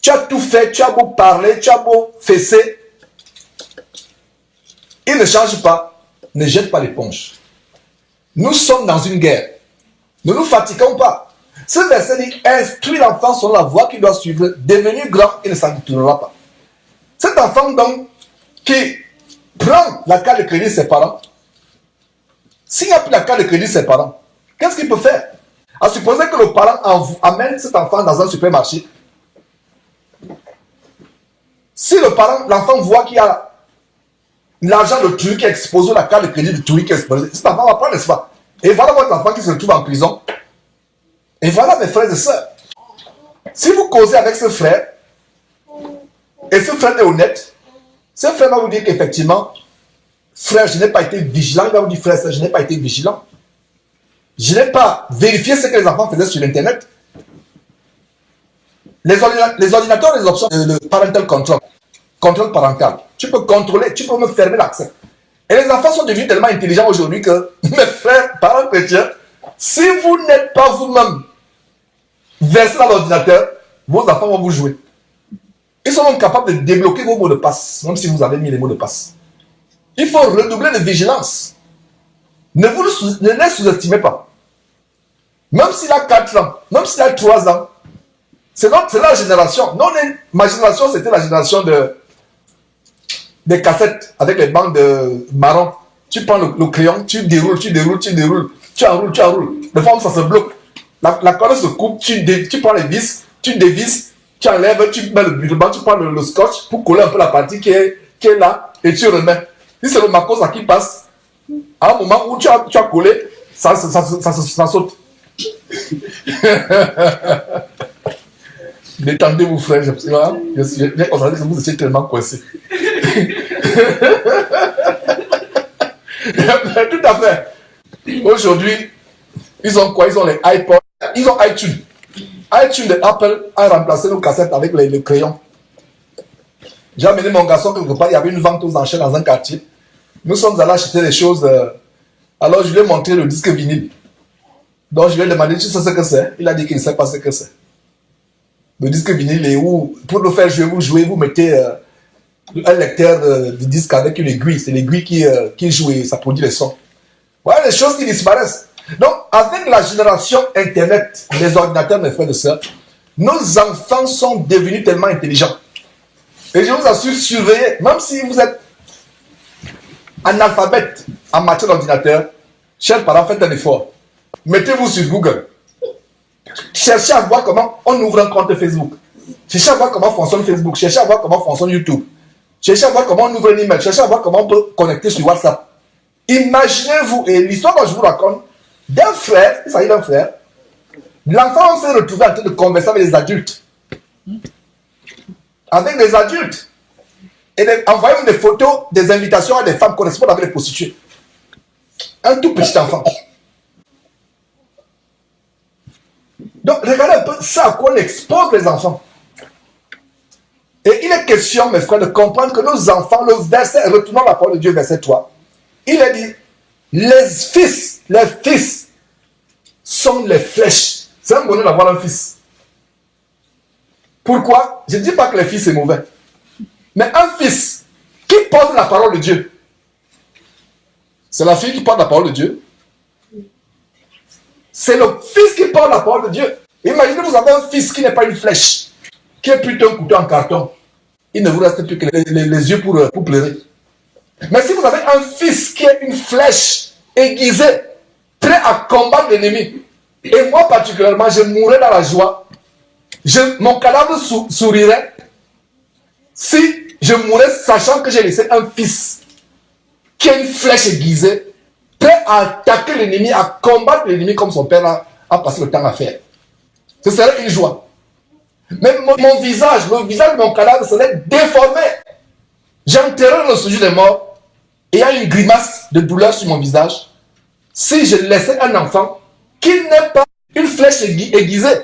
A: tu as tout fait, tu as beau parler, tu as beau fesser, ils ne changent pas, ne jette pas l'éponge. Nous sommes dans une guerre. Ne nous fatiguons pas. Ce verset dit, instruis l'enfant sur la voie qu'il doit suivre, devenu grand, il ne s'en détournera pas. Cet enfant donc, qui prend la carte de crédit de ses parents, s'il n'y a plus la carte de crédit de ses parents, qu'est-ce qu'il peut faire? À supposer que le parent amène cet enfant dans un supermarché. Si l'enfant voit qu'il y a l'argent de Turi qui est exposé, la carte de crédit de Turi qui est exposée, cet enfant va prendre, n'est-ce pas? Et voilà votre enfant qui se trouve en prison. Et voilà mes frères et sœurs. Si vous causez avec ce frère, et ce frère est honnête, ce frère va vous dire qu'effectivement, frère, je n'ai pas été vigilant. Il va vous dire, frère, je n'ai pas été vigilant. Je n'ai pas vérifié ce que les enfants faisaient sur Internet. Les ordinateurs ont des options de parental control, contrôle parental. Tu peux contrôler, tu peux me fermer l'accès. Et les enfants sont devenus tellement intelligents aujourd'hui que, mes frères, parents chrétiens, si vous n'êtes pas vous-même versé dans l'ordinateur, vos enfants vont vous jouer. Ils sont même capables de débloquer vos mots de passe, même si vous avez mis les mots de passe. Il faut redoubler de vigilance. Ne les sous-estimez pas. Même s'il a 4 ans, même s'il a 3 ans, c'est la génération. Non, ma génération, c'était la génération des cassettes avec les bandes marron. Tu prends le crayon, tu déroules, tu enroules. De fois, ça se bloque. La corde se coupe, tu prends les vis, tu dévisses, tu enlèves, tu mets le ruban, tu prends le scotch pour coller un peu la partie qui est là et tu remets. Si c'est le macos qui passe, à un moment où tu as collé, ça saute. Détendez-vous, frère. J'ai constaté que vous étiez tellement coincés. Tout à fait. Aujourd'hui, ils ont quoi? Ils ont les iPods. Ils ont iTunes. iTunes de Apple a remplacé nos cassettes avec les crayons. J'ai amené mon garçon quelque part. Il y avait une vente aux enchères dans un quartier. Nous sommes allés acheter des choses. Alors, je lui ai montré le disque vinyle. Donc, je lui ai demandé, tu sais ce que c'est? Il a dit qu'il ne sait pas ce que c'est. Le disque vinyle est où, pour le faire jouer, vous mettez un lecteur de disque avec une aiguille. C'est l'aiguille qui joue et ça produit les sons. Voilà les choses qui disparaissent. Donc, avec la génération Internet, les ordinateurs, mes frères et sœurs, nos enfants sont devenus tellement intelligents. Et je vous assure, surveillez, même si vous êtes analphabète en matière d'ordinateur, chers parents, faites un effort. Mettez-vous sur Google. Cherchez à voir comment on ouvre un compte Facebook. Cherchez à voir comment fonctionne Facebook. Cherchez à voir comment fonctionne YouTube. Cherchez à voir comment on ouvre un email. Cherchez à voir comment on peut connecter sur WhatsApp. Imaginez-vous, et l'histoire que je vous raconte, d'un frère, il s'agit d'un frère, l'enfant s'est retrouvé en train de converser avec les adultes. Avec des adultes. Et envoyer des photos, des invitations à des femmes correspondant avec les prostituées. Un tout petit enfant. Donc, regardez un peu ça à quoi on expose les enfants. Et il est question, mes frères, de comprendre que nos enfants, le verset, retournons la parole de Dieu, verset 3, il a dit, les fils sont les flèches. C'est un bonheur d'avoir un fils. Pourquoi? Je ne dis pas que les fils c'est mauvais. Mais un fils qui porte la parole de Dieu, c'est la fille qui porte la parole de Dieu. C'est le fils qui porte la parole de Dieu. Imaginez, vous avez un fils qui n'est pas une flèche, qui est plutôt un couteau en carton. Il ne vous reste plus que les yeux pour pleurer. Mais si vous avez un fils qui est une flèche aiguisée, prêt à combattre l'ennemi, et moi particulièrement, je mourrais dans la joie, mon cadavre sourirait si je mourrais sachant que j'ai laissé un fils qui a une flèche aiguisée, prêt à attaquer l'ennemi, à combattre l'ennemi comme son père a passé le temps à faire. Ce serait une joie. Mais mon visage, le visage de mon cadavre serait déformé. J'enterrerais le sujet des morts et il y a une grimace de douleur sur mon visage si je laissais un enfant qui n'est pas une flèche aiguisée,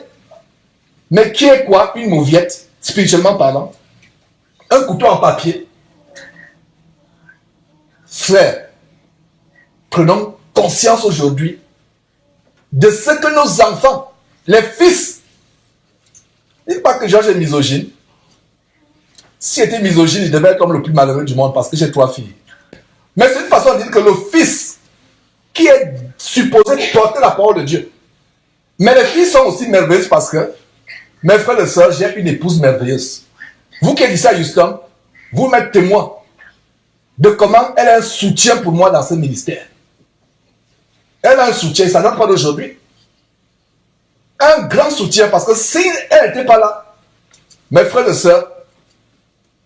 A: mais qui est quoi? Une mauviette, spirituellement parlant. Un couteau en papier. Frère, prenons conscience aujourd'hui de ce que nos enfants, les fils, il n'est pas que Georges est misogyne. S'il était misogyne, il devait être l'homme le plus malheureux du monde parce que j'ai 3 filles. Mais c'est une façon de dire que le fils qui est supposé porter la parole de Dieu. Mais les filles sont aussi merveilleuses parce que, mes frères et sœurs, j'ai une épouse merveilleuse. Vous qui êtes ici à Houston, vous m'êtes témoin de comment elle est un soutien pour moi dans ce ministère. Elle a un soutien, ça n'a pas d'aujourd'hui. un grand soutien, parce que si elle n'était pas là, mes frères et sœurs,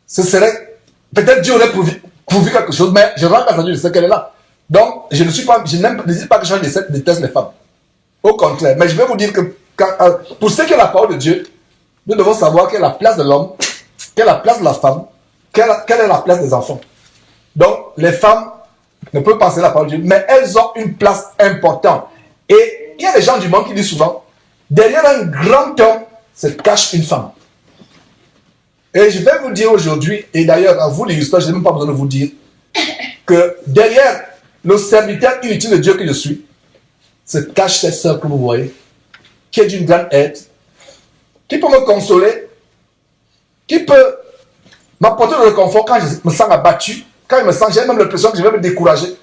A: ce serait, peut-être Dieu aurait pourvu quelque chose, mais je rends grâce à Dieu, je sais qu'elle est là. Donc, je ne dis pas que je déteste les femmes. Au contraire, mais je vais vous dire que pour ce qui est la parole de Dieu, nous devons savoir quelle est la place de l'homme, quelle est la place de la femme, quelle est la place des enfants. Donc, les femmes ne peuvent pas enseigner la parole de Dieu, mais elles ont une place importante. Et il y a des gens du monde qui disent souvent, derrière un grand homme se cache une femme. Et je vais vous dire aujourd'hui, et d'ailleurs à vous les histoires, je n'ai même pas besoin de vous dire, que derrière le serviteur inutile de Dieu que je suis, se cache cette sœur que vous voyez, qui est d'une grande aide, qui peut me consoler, qui peut m'apporter le réconfort quand je me sens abattu, quand je me sens, j'ai même l'impression que je vais me décourager.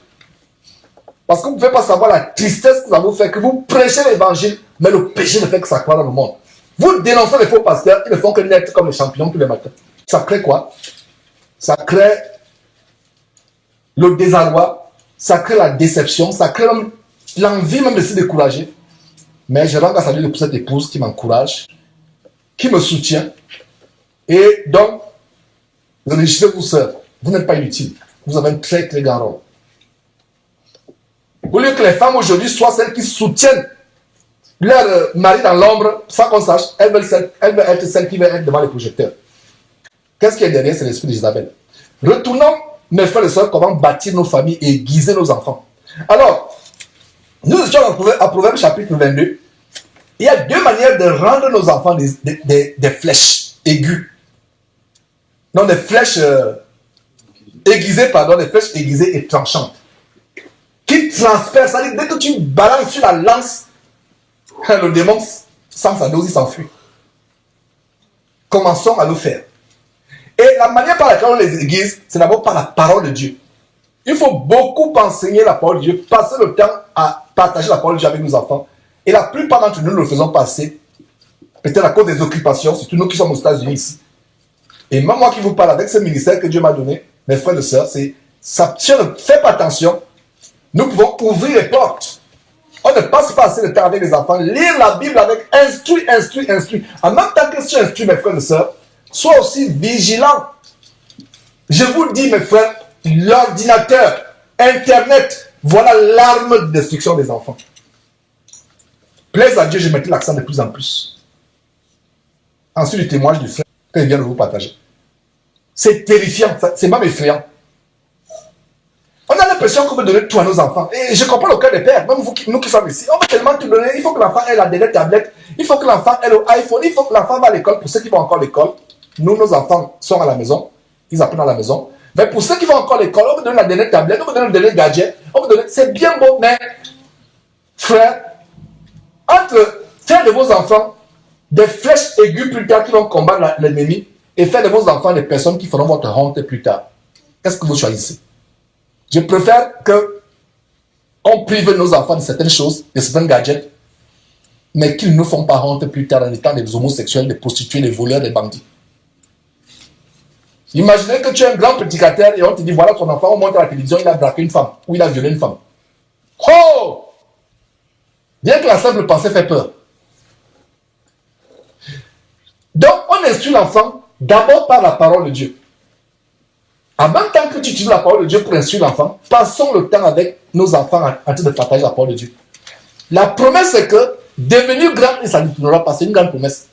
A: Parce que vous ne pouvez pas savoir la tristesse que ça vous fait, que vous prêchez l'évangile, mais le péché ne fait que ça croît dans le monde. Vous dénoncez les faux pasteurs, ils ne font que naître comme les champignons tous les matins. Ça crée quoi? Ça crée le désarroi, ça crée la déception, ça crée l'envie même de se décourager. Mais je rends grâce à Dieu pour cette épouse qui m'encourage, qui me soutient. Et donc, réjouissez-vous, sœurs, vous n'êtes pas inutile. Vous avez un très très grand rôle. Au lieu que les femmes aujourd'hui soient celles qui soutiennent leur mari dans l'ombre, sans qu'on sache, elles veulent être celles qui veulent être devant les projecteurs. Qu'est-ce qui est derrière? C'est l'esprit d'Isabelle. Retournons, mes frères et sœurs, comment bâtir nos familles et aiguiser nos enfants. Alors, nous étions à Proverbe chapitre 22. Il y a deux manières de rendre nos enfants des flèches aiguës. Non, des flèches aiguisées, pardon, des flèches aiguisées et tranchantes. Qui transpercent, c'est-à-dire dès que tu balances sur la lance, le démon, sans sa dose, il s'enfuit. Commençons à le faire. Et la manière par laquelle on les aiguise, c'est d'abord par la parole de Dieu. Il faut beaucoup enseigner la parole de Dieu, passer le temps à partager la parole de Dieu avec nos enfants. Et la plupart d'entre nous le faisons passer, peut-être à cause des occupations, surtout nous qui sommes aux États-Unis ici. Et même moi qui vous parle avec ce ministère que Dieu m'a donné, mes frères et sœurs, c'est ça, si on ne fait pas attention, nous pouvons ouvrir les portes. On ne passe pas assez de temps avec les enfants, lire la Bible avec instruit. En même temps que tu instruis, mes frères et sœurs, sois aussi vigilant. Je vous le dis, mes frères, l'ordinateur, Internet, voilà l'arme de destruction des enfants. Plaise à Dieu, je mettais l'accent de plus en plus. Ensuite, le témoignage du frère que je viens de vous partager. C'est terrifiant, c'est même effrayant. On a l'impression qu'on veut donner tout à nos enfants. Et je comprends le cœur des pères, même vous, nous qui sommes ici. On veut tellement tout donner. Il faut que l'enfant ait la dernière tablette. Il faut que l'enfant ait le iPhone. Il faut que l'enfant va à l'école. Pour ceux qui vont encore à l'école, nous, nos enfants sont à la maison. Ils apprennent à la maison. Mais pour ceux qui vont encore à l'école, on veut donner la dernière tablette. On veut donner le dernier gadget. C'est bien beau, mais frère, entre faire de vos enfants des flèches aiguës plus tard qui vont combattre l'ennemi et faire de vos enfants des personnes qui feront votre honte plus tard, qu'est-ce que vous choisissez? Je préfère qu'on prive nos enfants de certaines choses, de certains gadgets, mais qu'ils ne font pas honte plus tard en étant des homosexuels, des prostituées, des voleurs, des bandits. Imaginez que tu es un grand prédicateur et on te dit, voilà ton enfant, on montre à la télévision, il a braqué une femme ou il a violé une femme. Oh! Bien que la simple pensée fait peur. Donc, on instruit l'enfant d'abord par la parole de Dieu. En même temps que tu utilises la parole de Dieu pour instruire l'enfant, passons le temps avec nos enfants en train de partager la parole de Dieu. La promesse, c'est que devenir grand, il ne s'en détournera pas. C'est une grande promesse.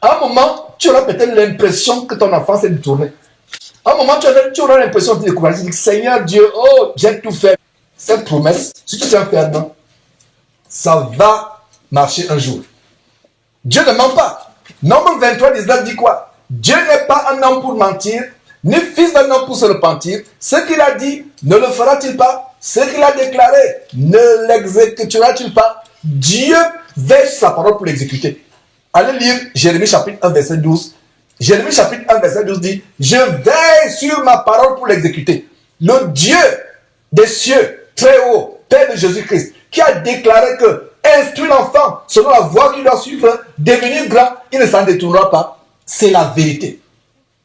A: À un moment, tu auras peut-être l'impression que ton enfant s'est détourné. À un moment, tu auras l'impression de te décourager. Tu dis, Seigneur Dieu, oh, j'ai tout fait. Cette promesse, si tu tiens ferme, ça va marcher un jour. Dieu ne ment pas. Nombre 23, 19 dit quoi? Dieu n'est pas un homme pour mentir, ni fils d'un homme pour se repentir. Ce qu'il a dit, ne le fera-t-il pas? Ce qu'il a déclaré, ne l'exécutera-t-il pas? Dieu veille sa parole pour l'exécuter. Allez lire Jérémie chapitre 1, verset 12. Jérémie chapitre 1, verset 12 dit, je veille sur ma parole pour l'exécuter. Le Dieu des cieux, très haut, Père de Jésus-Christ, qui a déclaré que instruire l'enfant selon la voie qu'il doit suivre, devenir grand, il ne s'en détournera pas. C'est la vérité.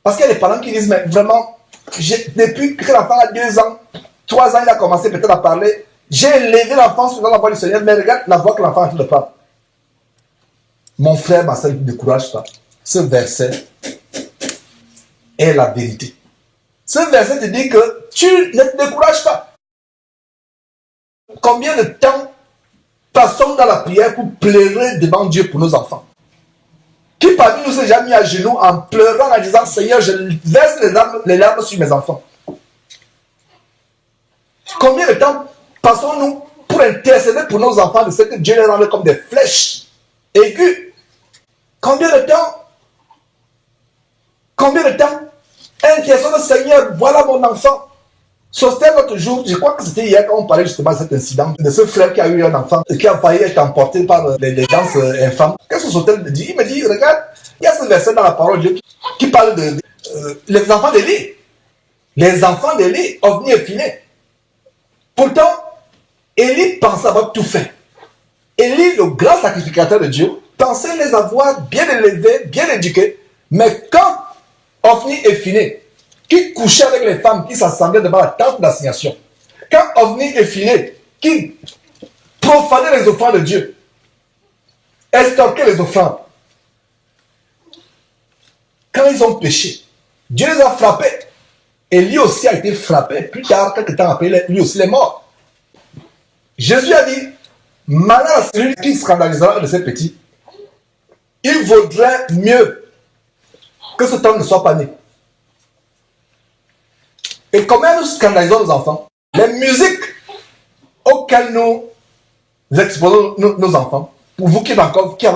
A: Parce qu'il y a des parents qui disent, mais vraiment, depuis que l'enfant a 2 ans, 3 ans, il a commencé peut-être à parler, j'ai élevé l'enfant selon la voie du Seigneur, mais regarde la voie que l'enfant a en train de prendre. Mon frère, ma soeur, ne te décourage pas. Ce verset est la vérité. Ce verset te dit que tu ne te décourages pas. Combien de temps passons dans la prière pour pleurer devant Dieu pour nos enfants? Qui parmi nous s'est jamais mis à genoux en pleurant en disant Seigneur, je verse les larmes sur mes enfants? Combien de temps passons-nous pour intercéder pour nos enfants de ce que Dieu les rende comme des flèches aiguës? Combien de temps? Combien de temps? Intercédons, Seigneur, voilà mon enfant. C'était l'autre jour, je crois que c'était hier quand on parlait justement de cet incident, de ce frère qui a eu un enfant, qui a failli être emporté par les danses infâmes. Qu'est-ce que Sautel me dit? Il me dit, regarde, il y a ce verset dans la parole de Dieu qui parle de les enfants d'Élie. Les enfants d'Élie, Ophni et Phiné. Pourtant, Élie pensait avoir tout fait. Élie, le grand sacrificateur de Dieu, pensait les avoir bien élevés, bien éduqués. Mais quand Ophni et Phiné, qui couchaient avec les femmes qui s'assemblaient devant la tente d'assignation, quand Ophni et Phiné, qui profanaient les offrandes de Dieu, estorquaient les offrandes, quand ils ont péché, Dieu les a frappés. Et lui aussi a été frappé. Plus tard, quelques temps après, lui aussi est mort. Jésus a dit, malheur à celui qui scandalisera de ces petits. Il vaudrait mieux que cet homme ne soit pas né. Et comment nous scandalisons nos enfants? Les musiques auxquelles nous exposons nos enfants, pour vous qui avez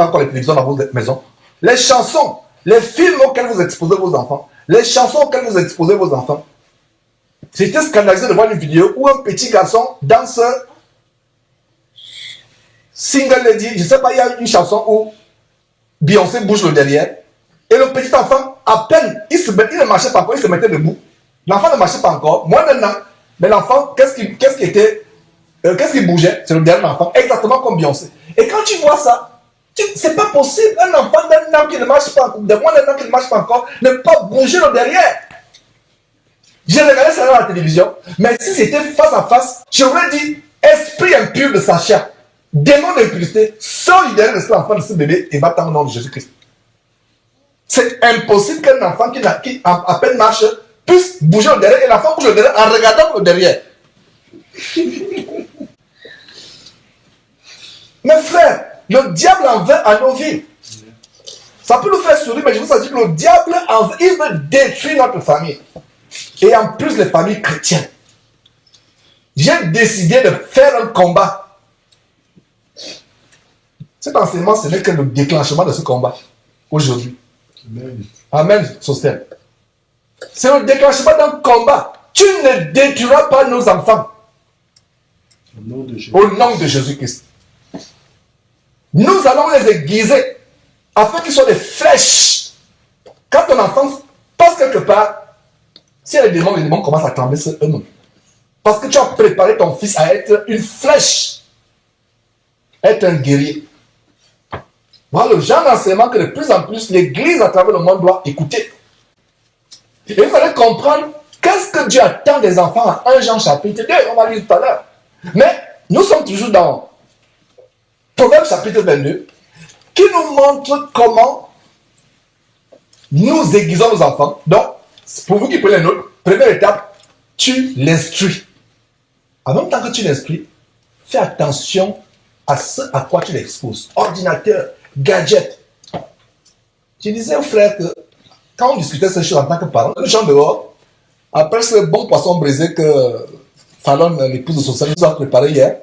A: encore les télévisions dans vos maisons, les chansons, les films auxquels vous exposez vos enfants, les chansons auxquelles vous exposez vos enfants. J'étais scandalisé de voir une vidéo où un petit garçon danse Single Lady, je ne sais pas, il y a une chanson où Beyoncé bouge le derrière, et le petit enfant, à peine, il ne marchait pas encore, il se mettait debout. L'enfant ne marchait pas encore, moins d'un an, mais l'enfant, qu'est-ce qui bougeait? C'est le dernier enfant, exactement comme Beyoncé. Et quand tu vois ça, c'est pas possible, un enfant d'un an qui ne marche pas, de moins d'un an qui ne marche pas encore, ne pas bouger le derrière. J'ai regardé ça dans la télévision, mais si c'était face à face, j'aurais dit, esprit impur de sa chair, démon d'impurité, sors du derrière de cet enfant, de ce bébé, et va-t'en au nom de Jésus-Christ. C'est impossible qu'un enfant qui à peine marche puisse bouger le derrière, et l'enfant bouge le derrière en regardant le derrière. Mes frères, le diable en veut à nos vies. Ça peut nous faire sourire, mais je vous assure que le diable en veut, il veut détruire notre famille. Et en plus les familles chrétiennes. J'ai décidé de faire un combat. Cet enseignement, ce n'est que le déclenchement de ce combat. Aujourd'hui. Amen, Sostel. C'est le déclenchement d'un combat. Tu ne détruiras pas nos enfants. Au nom de Jésus-Christ. Nous allons les aiguiser afin qu'ils soient des flèches. Quand ton enfant passe quelque part, si les démons commencent à trembler sur eux-mêmes. Parce que tu as préparé ton fils à être une flèche. Être un guerrier. Voilà le genre d'enseignement que de plus en plus l'église à travers le monde doit écouter. Et vous allez comprendre qu'est-ce que Dieu attend des enfants à 1 Jean chapitre 2, on va lire tout à l'heure. Mais nous sommes toujours dans Proverbe chapitre 22 qui nous montre comment nous aiguisons nos enfants. Donc, pour vous qui prenez les notes, première étape, tu l'instruis. En même temps que tu l'instruis, fais attention à ce à quoi tu l'exposes. Ordinateur, gadget. Je disais au frère que quand on discutait ces choses en tant que parent, nous sommes dehors, après ce bon poisson brisé que Fallon, l'épouse de Social, nous a préparé hier,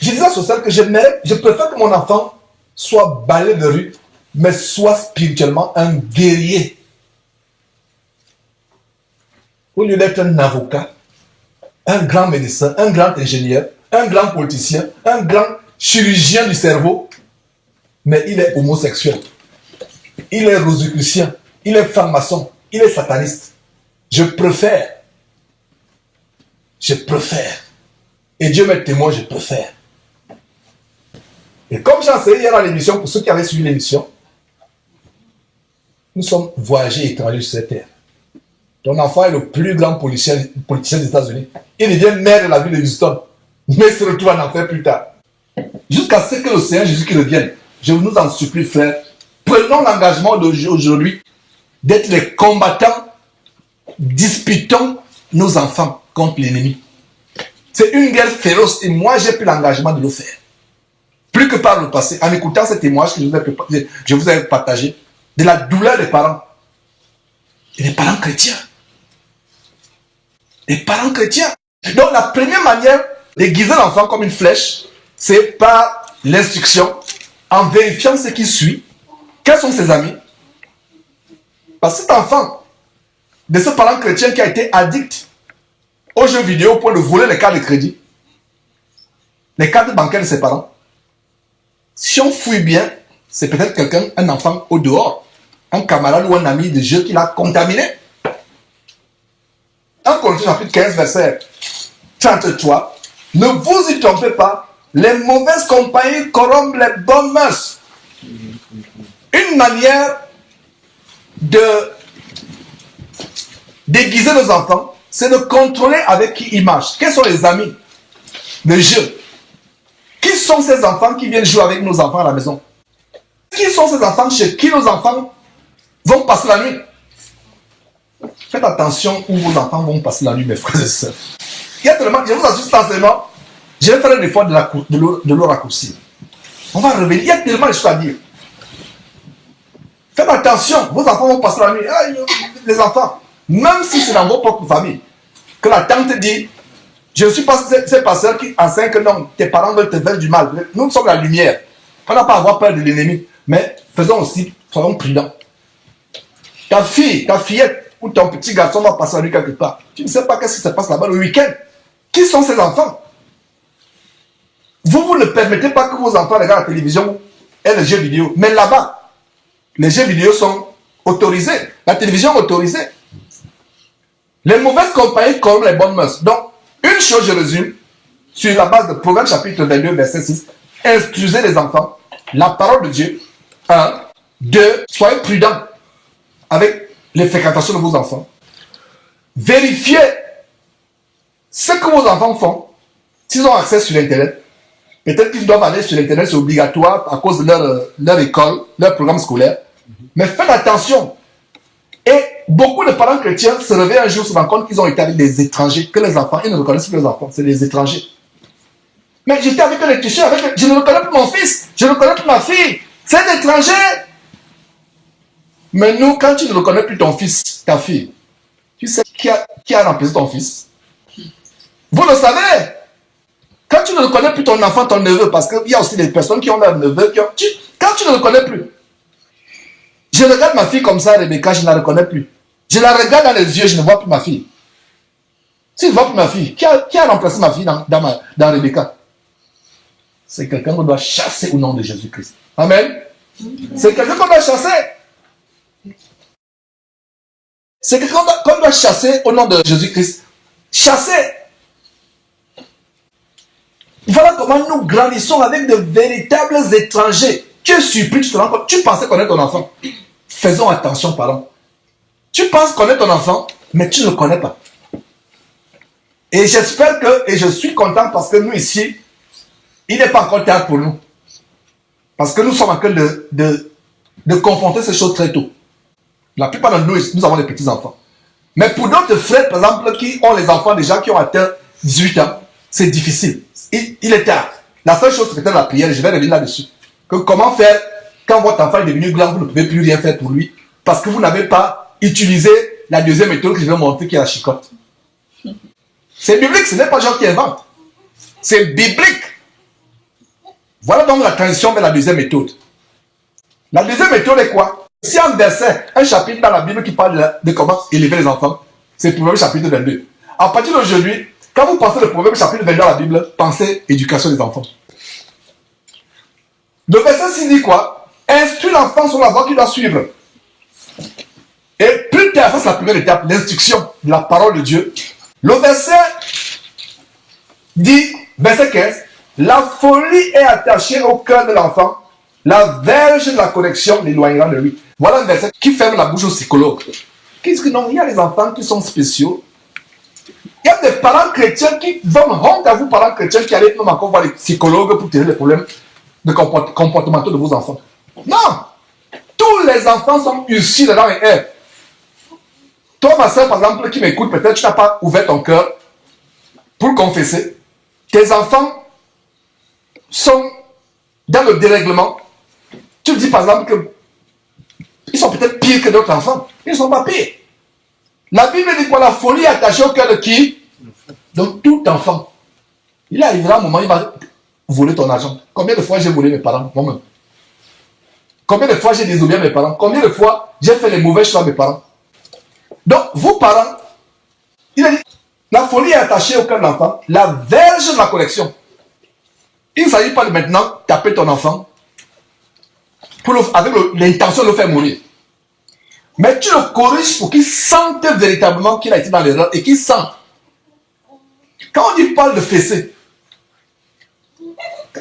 A: je disais à Social que je préfère que mon enfant soit balayé de rue, mais soit spirituellement un guerrier. Au lieu d'être un avocat, un grand médecin, un grand ingénieur, un grand politicien, un grand chirurgien du cerveau, mais il est homosexuel, il est rosicrucien, il est franc-maçon, il est sataniste. Je préfère. Et Dieu m'est témoin, je préfère. Et comme j'ai enseigné hier à l'émission, pour ceux qui avaient suivi l'émission, nous sommes voyageurs étrangers sur cette terre. Ton enfant est le plus grand politicien des États-Unis. Il devient maire de la ville de Houston, mais il se retrouve en enfer plus tard. Jusqu'à ce que le Seigneur Jésus qui revienne je vous en supplie, frère, prenons l'engagement d'aujourd'hui d'être les combattants, disputons nos enfants contre l'ennemi. C'est une guerre féroce et moi j'ai pris l'engagement de le faire. Plus que par le passé, en écoutant ce témoignage que je vous ai partagé, de la douleur des parents. Et des parents chrétiens. Des parents chrétiens. Donc la première manière d'aiguiser l'enfant comme une flèche, c'est par l'instruction, en vérifiant ce qui suit, quels sont ses amis. Parce que cet enfant, de ce parent chrétien qui a été addict aux jeux vidéo au point de voler les cartes de crédit, les cartes bancaires de ses parents, si on fouille bien, c'est peut-être quelqu'un, un enfant au dehors, un camarade ou un ami de jeu qui l'a contaminé. En Corinthiens chapitre 15, verset 33, ne vous y trompez pas, les mauvaises compagnies corrompent les bonnes mœurs. Une manière déguiser nos enfants, c'est de contrôler avec qui ils marchent. Quels sont les amis de jeu? Qui sont ces enfants qui viennent jouer avec nos enfants à la maison? Qui sont ces enfants chez qui nos enfants vont passer la nuit? Faites attention où vos enfants vont passer la nuit, mes frères et sœurs. Il y a tellement, je vous assure sincèrement, je vais faire un effort de le raccourcir. On va revenir, il y a tellement de choses à dire. Faites attention, vos enfants vont passer la nuit. Ah, les enfants, même si c'est dans vos propres familles, que la tante dit, je ne suis pas ces pasteurs qui enseignent que non, tes parents veulent te faire du mal. Nous sommes la lumière. On n'a pas à avoir peur de l'ennemi. Mais faisons aussi, soyons prudents. Ta fillette ou ton petit garçon va passer la nuit quelque part. Tu ne sais pas qu'est-ce qui se passe là-bas le week-end. Qui sont ces enfants? Vous ne permettez pas que vos enfants regardent la télévision et les jeux vidéo. Mais là-bas, les jeux vidéo sont autorisés. La télévision est autorisée. Les mauvaises compagnies corrompent les bonnes mœurs. Donc, une chose, je résume, sur la base de Proverbes chapitre 22, verset 6, instruisez les enfants, la parole de Dieu. 1, 2, soyez prudents avec les fréquentations de vos enfants. Vérifiez ce que vos enfants font. S'ils ont accès sur Internet, peut-être qu'ils doivent aller sur Internet, c'est obligatoire à cause de leur école, leur programme scolaire. Mais faites attention. Et beaucoup de parents chrétiens se réveillent un jour, se rendent compte qu'ils ont été avec des étrangers, que les enfants, ils ne reconnaissent plus les enfants, c'est des étrangers. Mais j'étais avec un électricien, je ne reconnais plus mon fils, je ne reconnais plus ma fille, c'est un étranger. Mais nous, quand tu ne reconnais plus ton fils, ta fille, tu sais qui a remplacé ton fils? Vous le savez. Quand tu ne reconnais plus ton enfant, ton neveu, parce qu'il y a aussi des personnes qui ont leur neveu, quand tu ne le reconnais plus, je regarde ma fille comme ça, Rebecca, je ne la reconnais plus. Je la regarde dans les yeux, je ne vois plus ma fille. Si je ne vois plus ma fille, qui a remplacé ma fille dans Rebecca? C'est quelqu'un qu'on doit chasser au nom de Jésus-Christ. Amen. C'est quelqu'un qu'on doit chasser. C'est quelqu'un qu'on doit chasser au nom de Jésus-Christ. Chasser. Voilà comment nous grandissons avec de véritables étrangers. Tu es surpris, tu te rends compte, tu pensais connaître ton enfant. Faisons attention, parents. Tu penses connaître ton enfant, mais tu ne le connais pas. Et j'espère que, et je suis content parce que nous ici, il n'est pas encore tard pour nous. Parce que nous sommes en train de confronter ces choses très tôt. La plupart de nous avons des petits-enfants. Mais pour d'autres frères, par exemple, qui ont les enfants déjà, qui ont atteint 18 ans, c'est difficile. Il est tard. La seule chose, c'est peut-être la prière, je vais revenir là-dessus. Que comment faire quand votre enfant est devenu grand, vous ne pouvez plus rien faire pour lui, parce que vous n'avez pas utilisé la deuxième méthode que je vais montrer, qui est la chicotte. C'est biblique, ce n'est pas Jean qui invente. C'est biblique. Voilà donc la transition vers la deuxième méthode. La deuxième méthode est quoi? Si un verset, un chapitre dans la Bible qui parle de comment élever les enfants, c'est Proverbe chapitre 22. À partir d'aujourd'hui, quand vous pensez le Proverbe chapitre 22 dans la Bible, pensez éducation des enfants. Le verset 6 dit quoi? Instruis l'enfant sur la voie qu'il doit suivre. Et plus tard, ça c'est la première étape, l'instruction de la parole de Dieu. Le verset dit, verset 15, la folie est attachée au cœur de l'enfant, la verge de la correction l'éloignera de lui. Voilà un verset qui ferme la bouche aux psychologues. Qu'est-ce que non, il y a des enfants qui sont spéciaux. Il y a des parents chrétiens qui donnent honte à vous, parents chrétiens, qui allez même encore voir les psychologues pour tirer les problèmes. de comportementaux de vos enfants. Non! Tous les enfants sont issus de l'Adam et Ève. Toi, ma soeur, par exemple, qui m'écoute, peut-être tu n'as pas ouvert ton cœur pour confesser. Tes enfants sont dans le dérèglement. Tu dis par exemple qu'ils sont peut-être pires que d'autres enfants. Ils ne sont pas pires. La Bible dit quoi? La folie est attachée au cœur de qui? Donc tout enfant. Il arrivera un moment, il va voler ton argent. Combien de fois j'ai volé mes parents moi-même? Combien de fois j'ai désobéi à mes parents? Combien de fois j'ai fait les mauvais choix à mes parents? Donc, vos parents, il a dit, la folie est attachée au cœur de l'enfant, la verge de la correction. Il ne s'agit pas de maintenant taper ton enfant avec l'intention de le faire mourir. Mais tu le corriges pour qu'il sente véritablement qu'il a été dans l'erreur et qu'il sente. Quand on parle de fesser,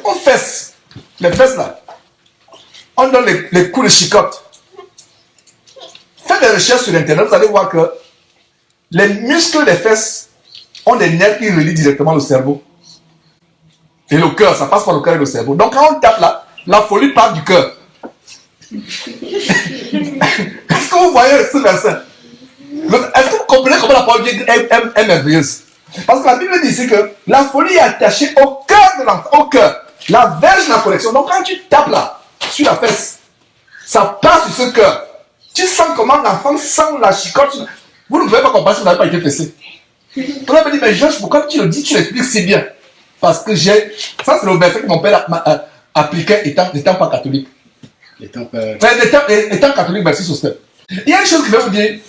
A: on fesse, les fesses là, on donne les coups de chicotte. Faites des recherches sur internet, vous allez voir que les muscles des fesses ont des nerfs qui relient directement le cerveau. Et le cœur, ça passe par le cœur et le cerveau. Donc quand on tape là, la folie part du cœur. Est-ce que vous voyez ce verset? Est-ce que vous comprenez comment la parole de Dieu est merveilleuse? Parce que la Bible dit ici que la folie est attachée au cœur de l'enfant, au cœur. La verge de la correction. Donc quand tu tapes là, sur la fesse, ça passe sur ce cœur. Tu sens comment l'enfant sent la chicotte. Vous ne pouvez pas comprendre si vous n'avez pas été fessé. On me dit, mais Georges, pourquoi tu le dis, tu l'expliques si bien? Parce que j'ai... Ça, c'est le verset que mon père appliquait étant pas catholique. Étant catholique, merci, Sostel. Il y a une chose que je vais vous dire.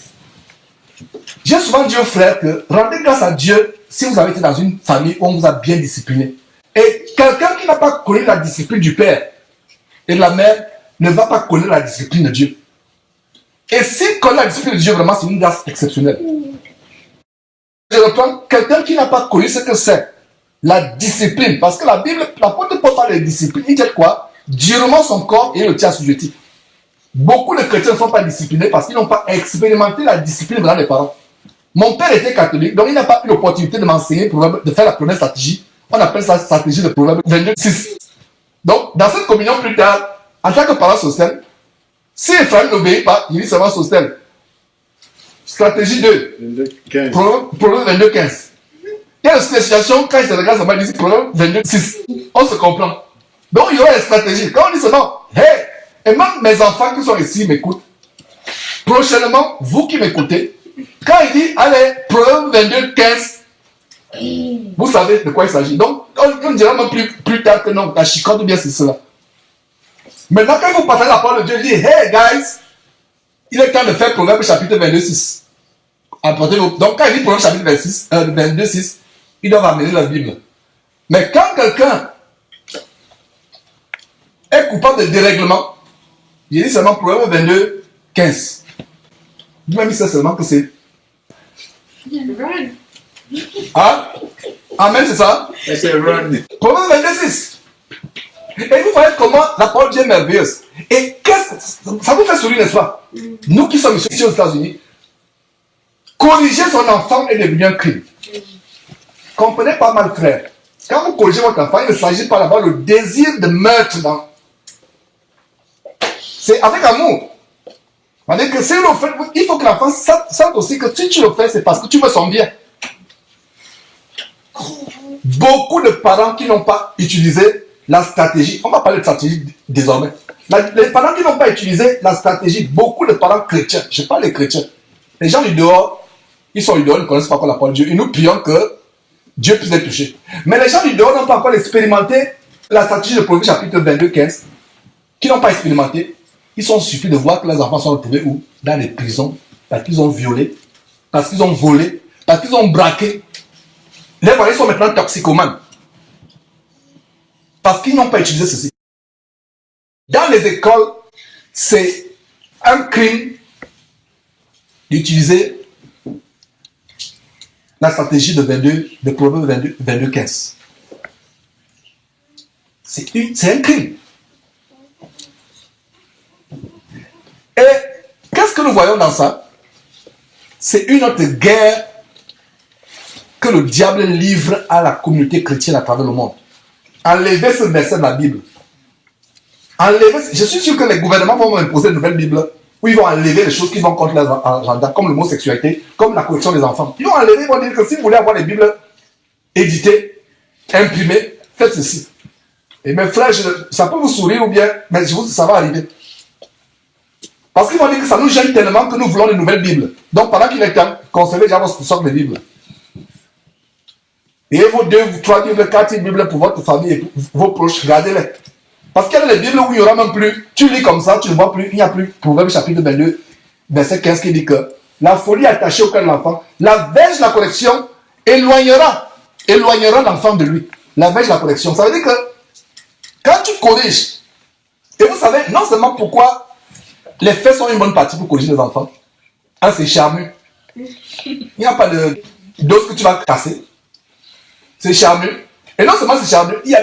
A: J'ai souvent dit aux frères que rendez grâce à Dieu si vous avez été dans une famille où on vous a bien discipliné. Et quelqu'un qui n'a pas connu la discipline du père et de la mère ne va pas connaître la discipline de Dieu. Et s'il connaît la discipline de Dieu, vraiment, c'est une grâce exceptionnelle. Je reprends quelqu'un qui n'a pas connu ce que c'est la discipline. Parce que la Bible, l'apôtre Paul parle de discipline. Il dit quoi? Durement son corps et le tient assujetti. Beaucoup de chrétiens ne sont pas disciplinés parce qu'ils n'ont pas expérimenté la discipline dans les parents. Mon père était catholique, donc il n'a pas eu l'opportunité de m'enseigner, de faire la première stratégie. On appelle ça stratégie de Proverbe 22:6. Donc, dans cette communion plus tard, en tant que parent social, si Ephraim n'obéit pas, il dit seulement social. Stratégie 2. Proverbe 22:15. Il y a une situation, quand je te regarde, ça m'a dit Proverbe 22:6. On se comprend. Donc, il y aura une stratégie. Quand on dit seulement, hey, et même mes enfants qui sont ici m'écoutent. Prochainement, vous qui m'écoutez, quand il dit, allez, Proverbe 22:15, vous savez de quoi il s'agit. Donc, on ne dira même plus tard que non, la chicotte ou bien c'est cela. Maintenant, quand vous partagez la parole de Dieu, il dit, hey guys, il est temps de faire Proverbe chapitre 22:6. Donc, quand il dit Proverbe chapitre 22:6, ils doivent amener la Bible. Mais quand quelqu'un est coupable de dérèglement, il dit seulement Proverbe 22:15. Il m'a mis ça seulement que c'est. Ah? Amen, c'est ça? C'est run. Proverbe 22:6. Et vous voyez comment la parole de Dieu est merveilleuse. Et ça vous fait sourire, n'est-ce pas? Nous qui sommes ici aux États-Unis, corriger son enfant est devenu un crime. Comprenez pas mal, frère. Quand vous corrigez votre enfant, il ne s'agit pas d'avoir le désir de meurtre dans. C'est avec amour. C'est-à-dire que si vous le faites, il faut que l'enfant sente aussi que si tu le fais, c'est parce que tu veux son bien. Beaucoup de parents qui n'ont pas utilisé la stratégie, on va parler de stratégie désormais. Les parents qui n'ont pas utilisé la stratégie, beaucoup de parents chrétiens, je parle des chrétiens, les gens du dehors, ils sont du dehors, ils ne connaissent pas encore la parole de Dieu, et nous prions que Dieu puisse les toucher. Mais les gens du dehors n'ont pas encore expérimenté la stratégie de Proverbe chapitre 22:15, qui n'ont pas expérimenté. Ils sont surpris de voir que les enfants sont retrouvés où? Dans les prisons, parce qu'ils ont violé, parce qu'ils ont volé, parce qu'ils ont braqué. Les voyous sont maintenant toxicomanes. Parce qu'ils n'ont pas utilisé ceci. Dans les écoles, c'est un crime d'utiliser la stratégie de Proverbe 22:15. C'est un crime. Et qu'est-ce que nous voyons dans ça? C'est une autre guerre que le diable livre à la communauté chrétienne à travers le monde. Enlevez ce verset de la Bible. enlever, je suis sûr que les gouvernements vont imposer une nouvelle Bible où ils vont enlever les choses qui vont contre leur agenda, comme l'homosexualité, comme la corruption des enfants. Ils vont enlever, ils vont dire que si vous voulez avoir les Bibles éditées, imprimées, faites ceci. Et mes frères, ça peut vous sourire ou bien, mais je vous dis, ça va arriver. Parce qu'ils vont dire que ça nous gêne tellement que nous voulons une nouvelle Bible. Donc pendant qu'il est temps, conservez déjà votre sorte de Bible. Et vos 2, 3 Bibles, 4 Bibles pour votre famille et vos proches, gardez-les. Parce qu'il y a des Bibles où il n'y aura même plus, tu lis comme ça, tu ne vois plus, il n'y a plus. Proverbe chapitre 22, verset 15 qui dit que la folie attachée au cœur de l'enfant, la verge de la correction éloignera l'enfant de lui. La verge de la correction, ça veut dire que quand tu corriges, et vous savez, non seulement pourquoi les faits sont une bonne partie pour corriger les enfants, hein, c'est charmeux. Il n'y a pas de dose que tu vas casser. C'est charmeux. Et non seulement c'est charmeux, il y a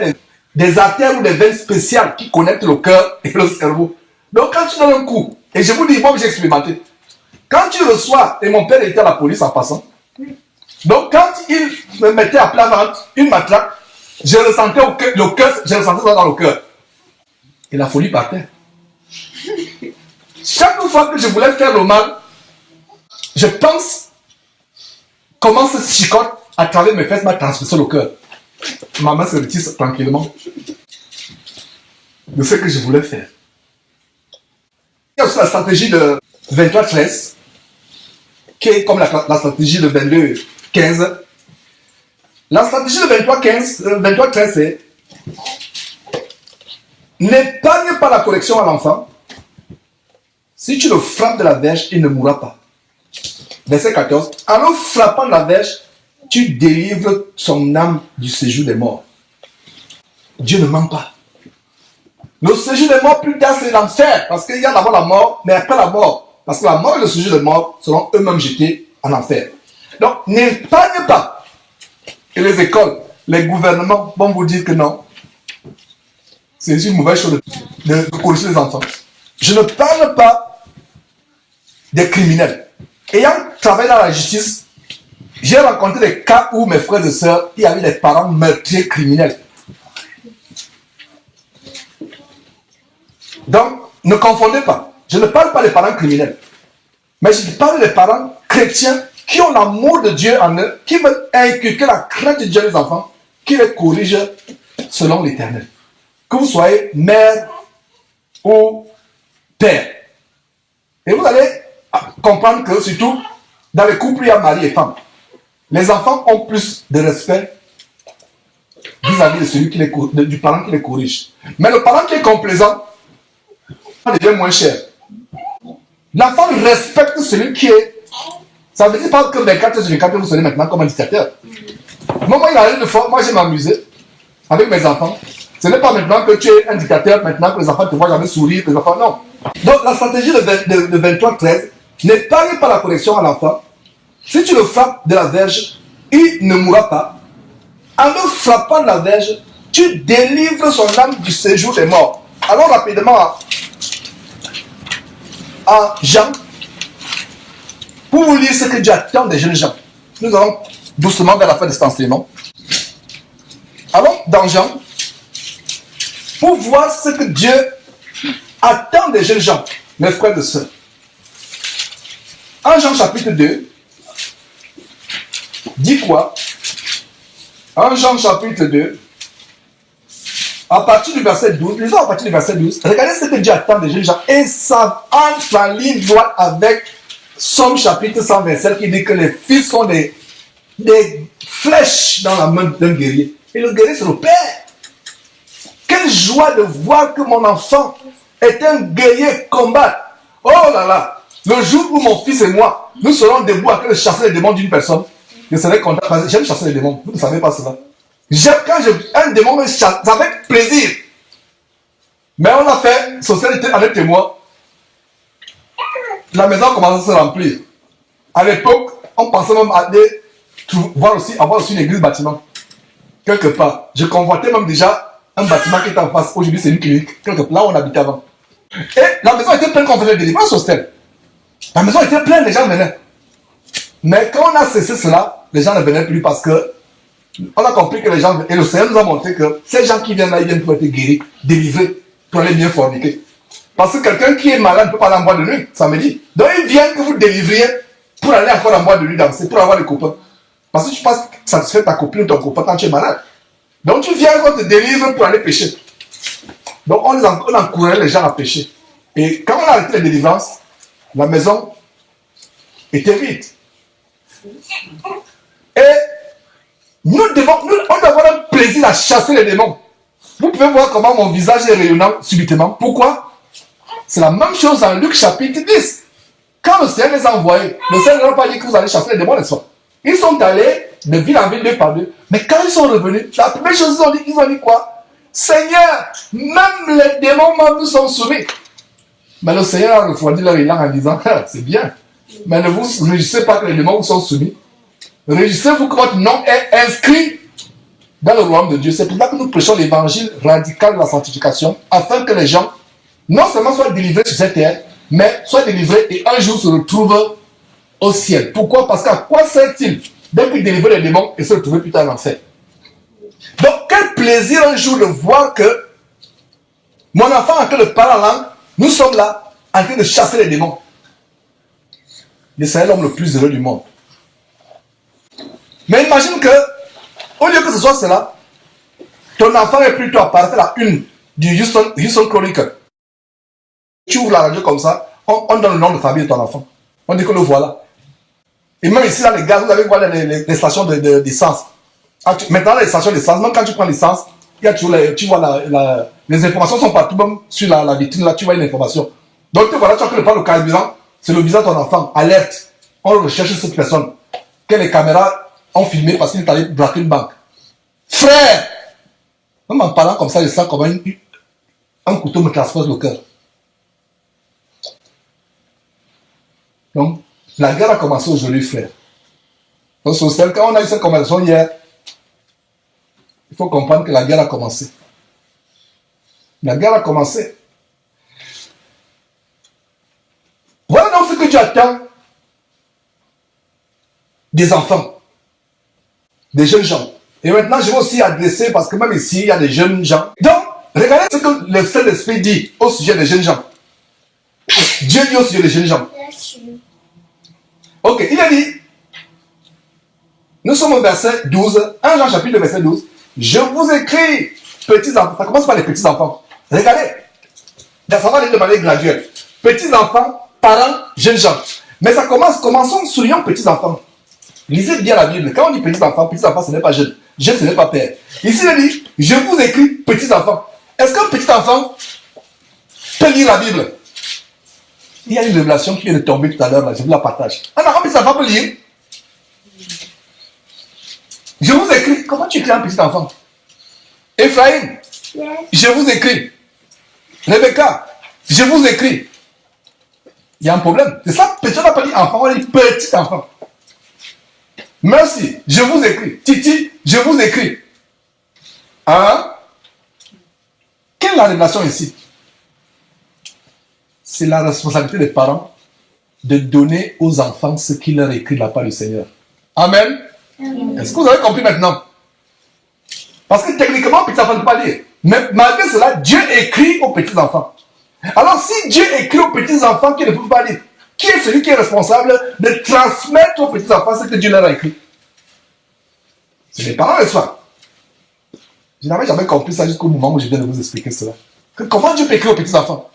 A: des artères ou des veines spéciales qui connectent le cœur et le cerveau. Donc quand tu donnes un coup, et je vous dis, moi j'ai expérimenté, quand tu reçois, et mon père était à la police en passant, donc quand il me mettait à plat ventre, une matraque, je ressentais le cœur, je ressentais ça dans le cœur. Et la folie partait. Chaque fois que je voulais faire le mal, je pense comment ce chicote à travers mes fesses m'a transpercé le cœur. Ma main se retire tranquillement de ce que je voulais faire. Il y a aussi la stratégie de 23-13, qui est comme la stratégie de 22-15. La stratégie de 23-13, c'est n'épargne pas la correction à l'enfant. Si tu le frappes de la verge, il ne mourra pas. Verset 14. En le frappant de la verge, tu délivres son âme du séjour des morts. Dieu ne ment pas. Le séjour des morts, plus tard, c'est l'enfer. Parce qu'il y a d'abord la mort, mais après la mort. Parce que la mort et le séjour des morts seront eux-mêmes jetés en enfer. Donc, n'épargne pas. Et les écoles, les gouvernements vont vous dire que non. C'est une mauvaise chose de corriger les enfants. Je ne parle pas des criminels. Ayant travaillé dans la justice, j'ai rencontré des cas où mes frères et sœurs, il y avait des parents meurtriers criminels. Donc, ne confondez pas. Je ne parle pas des parents criminels. Mais je parle des parents chrétiens qui ont l'amour de Dieu en eux, qui veulent inculquer la crainte de Dieu aux enfants, qui les corrigent selon l'Éternel. Que vous soyez mère ou père. Et vous allez comprendre que surtout dans les couples, il y a mari et femme. Les enfants ont plus de respect vis-à-vis de celui du parent qui les corrige. Mais le parent qui est complaisant devient moins cher. L'enfant respecte celui qui est. Ça veut dire pas que 24 vous serez maintenant comme un dictateur. Moi, il arrive de fois, moi, je m'amuser avec mes enfants. Ce n'est pas maintenant que tu es un dictateur, maintenant que les enfants te voient jamais sourire, les enfants, non. Donc, la stratégie de 23-13 n'épargne pas la correction à l'enfant. Si tu le frappes de la verge, il ne mourra pas. En le frappant de la verge, tu délivres son âme du séjour des morts. Allons rapidement à Jean, pour vous lire ce que Dieu attend des jeunes gens. Nous allons doucement vers la fin de cet enseignement. Allons dans Jean, pour voir ce que Dieu attend des jeunes gens, mes frères et sœurs. En Jean chapitre 2, dit quoi? En Jean chapitre 2, à partir du verset 12, lisons à partir du verset 12, regardez ce que Dieu attend des jeunes gens, et ça entre en ligne droite avec Somme chapitre 127 qui dit que les fils sont des flèches dans la main d'un guerrier. Et le guerrier, c'est le Père. Quelle joie de voir que mon enfant est un guerrier combat. Oh là là, le jour où mon fils et moi, nous serons debout à chasser les démons d'une personne, je serai content parce que j'aime chasser les démons. Vous ne savez pas cela. J'aime quand un démon me chasse avec plaisir. Mais on a fait socialité avec témoin. La maison commence à se remplir. À l'époque, on pensait même aller avoir aussi une église bâtiment. Quelque part. Je convoitais même déjà un bâtiment qui était en face. Aujourd'hui, c'est une clinique. Quelque part, là où on habitait avant. Et la maison était pleine qu'on faisait des délivrances hostels. La maison était pleine, les gens venaient. Mais quand on a cessé cela, les gens ne venaient plus parce que on a compris que les gens, et le Seigneur nous a montré que ces gens qui viennent là, ils viennent pour être guéris, délivrés. pour aller bien forniquer. Parce que quelqu'un qui est malade ne peut pas aller en boîte de nuit, ça me dit. Donc il vient que vous délivriez pour aller encore en boîte de nuit danser, pour avoir des copains. Parce que tu penses satisfaire ta copine ou ton copain quand tu es malade. Donc tu viens qu'on te délivre pour aller pécher. Donc on encourage les gens à pécher. Et quand on a arrêté la délivrance, la maison était vide. Et on doit avoir un plaisir à chasser les démons. Vous pouvez voir comment mon visage est rayonnant subitement. Pourquoi? C'est la même chose dans Luc chapitre 10. Quand le Seigneur les a envoyés, le Seigneur n'a pas dit que vous allez chasser les démons, n'est-ce pas? Ils sont allés de ville en ville, deux par deux. Mais quand ils sont revenus, la première chose qu'ils ont dit quoi? Seigneur, même les démons nous sont soumis. Mais le Seigneur a refroidi leur élan en disant, c'est bien. Mais ne vous réjouissez pas que les démons vous sont soumis. Réjouissez-vous que votre nom est inscrit dans le royaume de Dieu. C'est pour ça que nous prêchons l'évangile radical de la sanctification, afin que les gens, non seulement soient délivrés sur cette terre, mais soient délivrés et un jour se retrouvent au ciel. Pourquoi? Parce qu'à quoi sert-il d'être délivré les démons et se retrouver plus tard en enfer? Donc, quel plaisir un jour de voir que mon enfant, en train de parler en langue, nous sommes là, en train de chasser les démons. C'est l'homme le plus heureux du monde. Mais imagine que, au lieu que ce soit cela, ton enfant est plutôt apparu à la une du Houston Chronicle. Tu ouvres la radio comme ça, on donne le nom de famille de ton enfant. On dit que le voilà. Et même ici, dans les gars, vous allez voir les stations d'essence. Maintenant, les stations d'essence, même quand tu prends l'essence, tu vois les informations sont partout, même sur la vitrine, là, tu vois une information. Donc, voilà, tu as que le carburant, c'est le visage de ton enfant, alerte. On recherche cette personne que les caméras ont filmé parce qu'il est allé braquer une banque. Frère! Même en parlant comme ça, je sens comme un couteau me transporte le cœur. Donc, la guerre a commencé aujourd'hui, frère. Donc, quand on a eu cette conversation hier, il faut comprendre que la guerre a commencé. La guerre a commencé. Voilà donc ce que Dieu attend des enfants, des jeunes gens. Et maintenant, je vais aussi adresser, parce que même ici, il y a des jeunes gens. Donc, regardez ce que le Saint-Esprit dit au sujet des jeunes gens. Dieu dit au sujet des jeunes gens. Ok, il a dit, nous sommes au verset 12, 1 Jean chapitre verset 12. Je vous écris, petits enfants. Ça commence par les petits enfants. Regardez, ça va aller de manière graduelle. Petits enfants, parents, jeunes gens. Mais ça commence, commençons, sourions petits enfants. Lisez bien la Bible. Quand on dit petits enfants, ce n'est pas jeune. Jeune, ce n'est pas père. Ici, il dit, je vous écris petits enfants. Est-ce qu'un petit enfant peut lire la Bible? Il y a une révélation qui vient de tomber tout à l'heure, là, je vous la partage. Un petit enfant peut lire. Je vous écris. Comment tu écris un petit enfant? Ephraim, je vous écris. Rebecca, je vous écris. Il y a un problème. C'est ça, petit n'a pas dit enfant, on dit petit enfant. Merci, je vous écris. Titi, je vous écris. Hein? Quelle est la révélation ici? C'est la responsabilité des parents de donner aux enfants ce qu'il leur écrit de la part du Seigneur. Amen. Est-ce que vous avez compris maintenant? Parce que techniquement, petit enfant ne peut pas lire. Mais malgré cela, Dieu écrit aux petits enfants. Alors si Dieu écrit aux petits enfants qui ne peuvent pas lire, qui est celui qui est responsable de transmettre aux petits enfants ce que Dieu leur a écrit? C'est les parents, n'est-ce pas? Je n'avais jamais compris ça jusqu'au moment où je viens de vous expliquer cela. Que comment Dieu peut écrire aux petits enfants?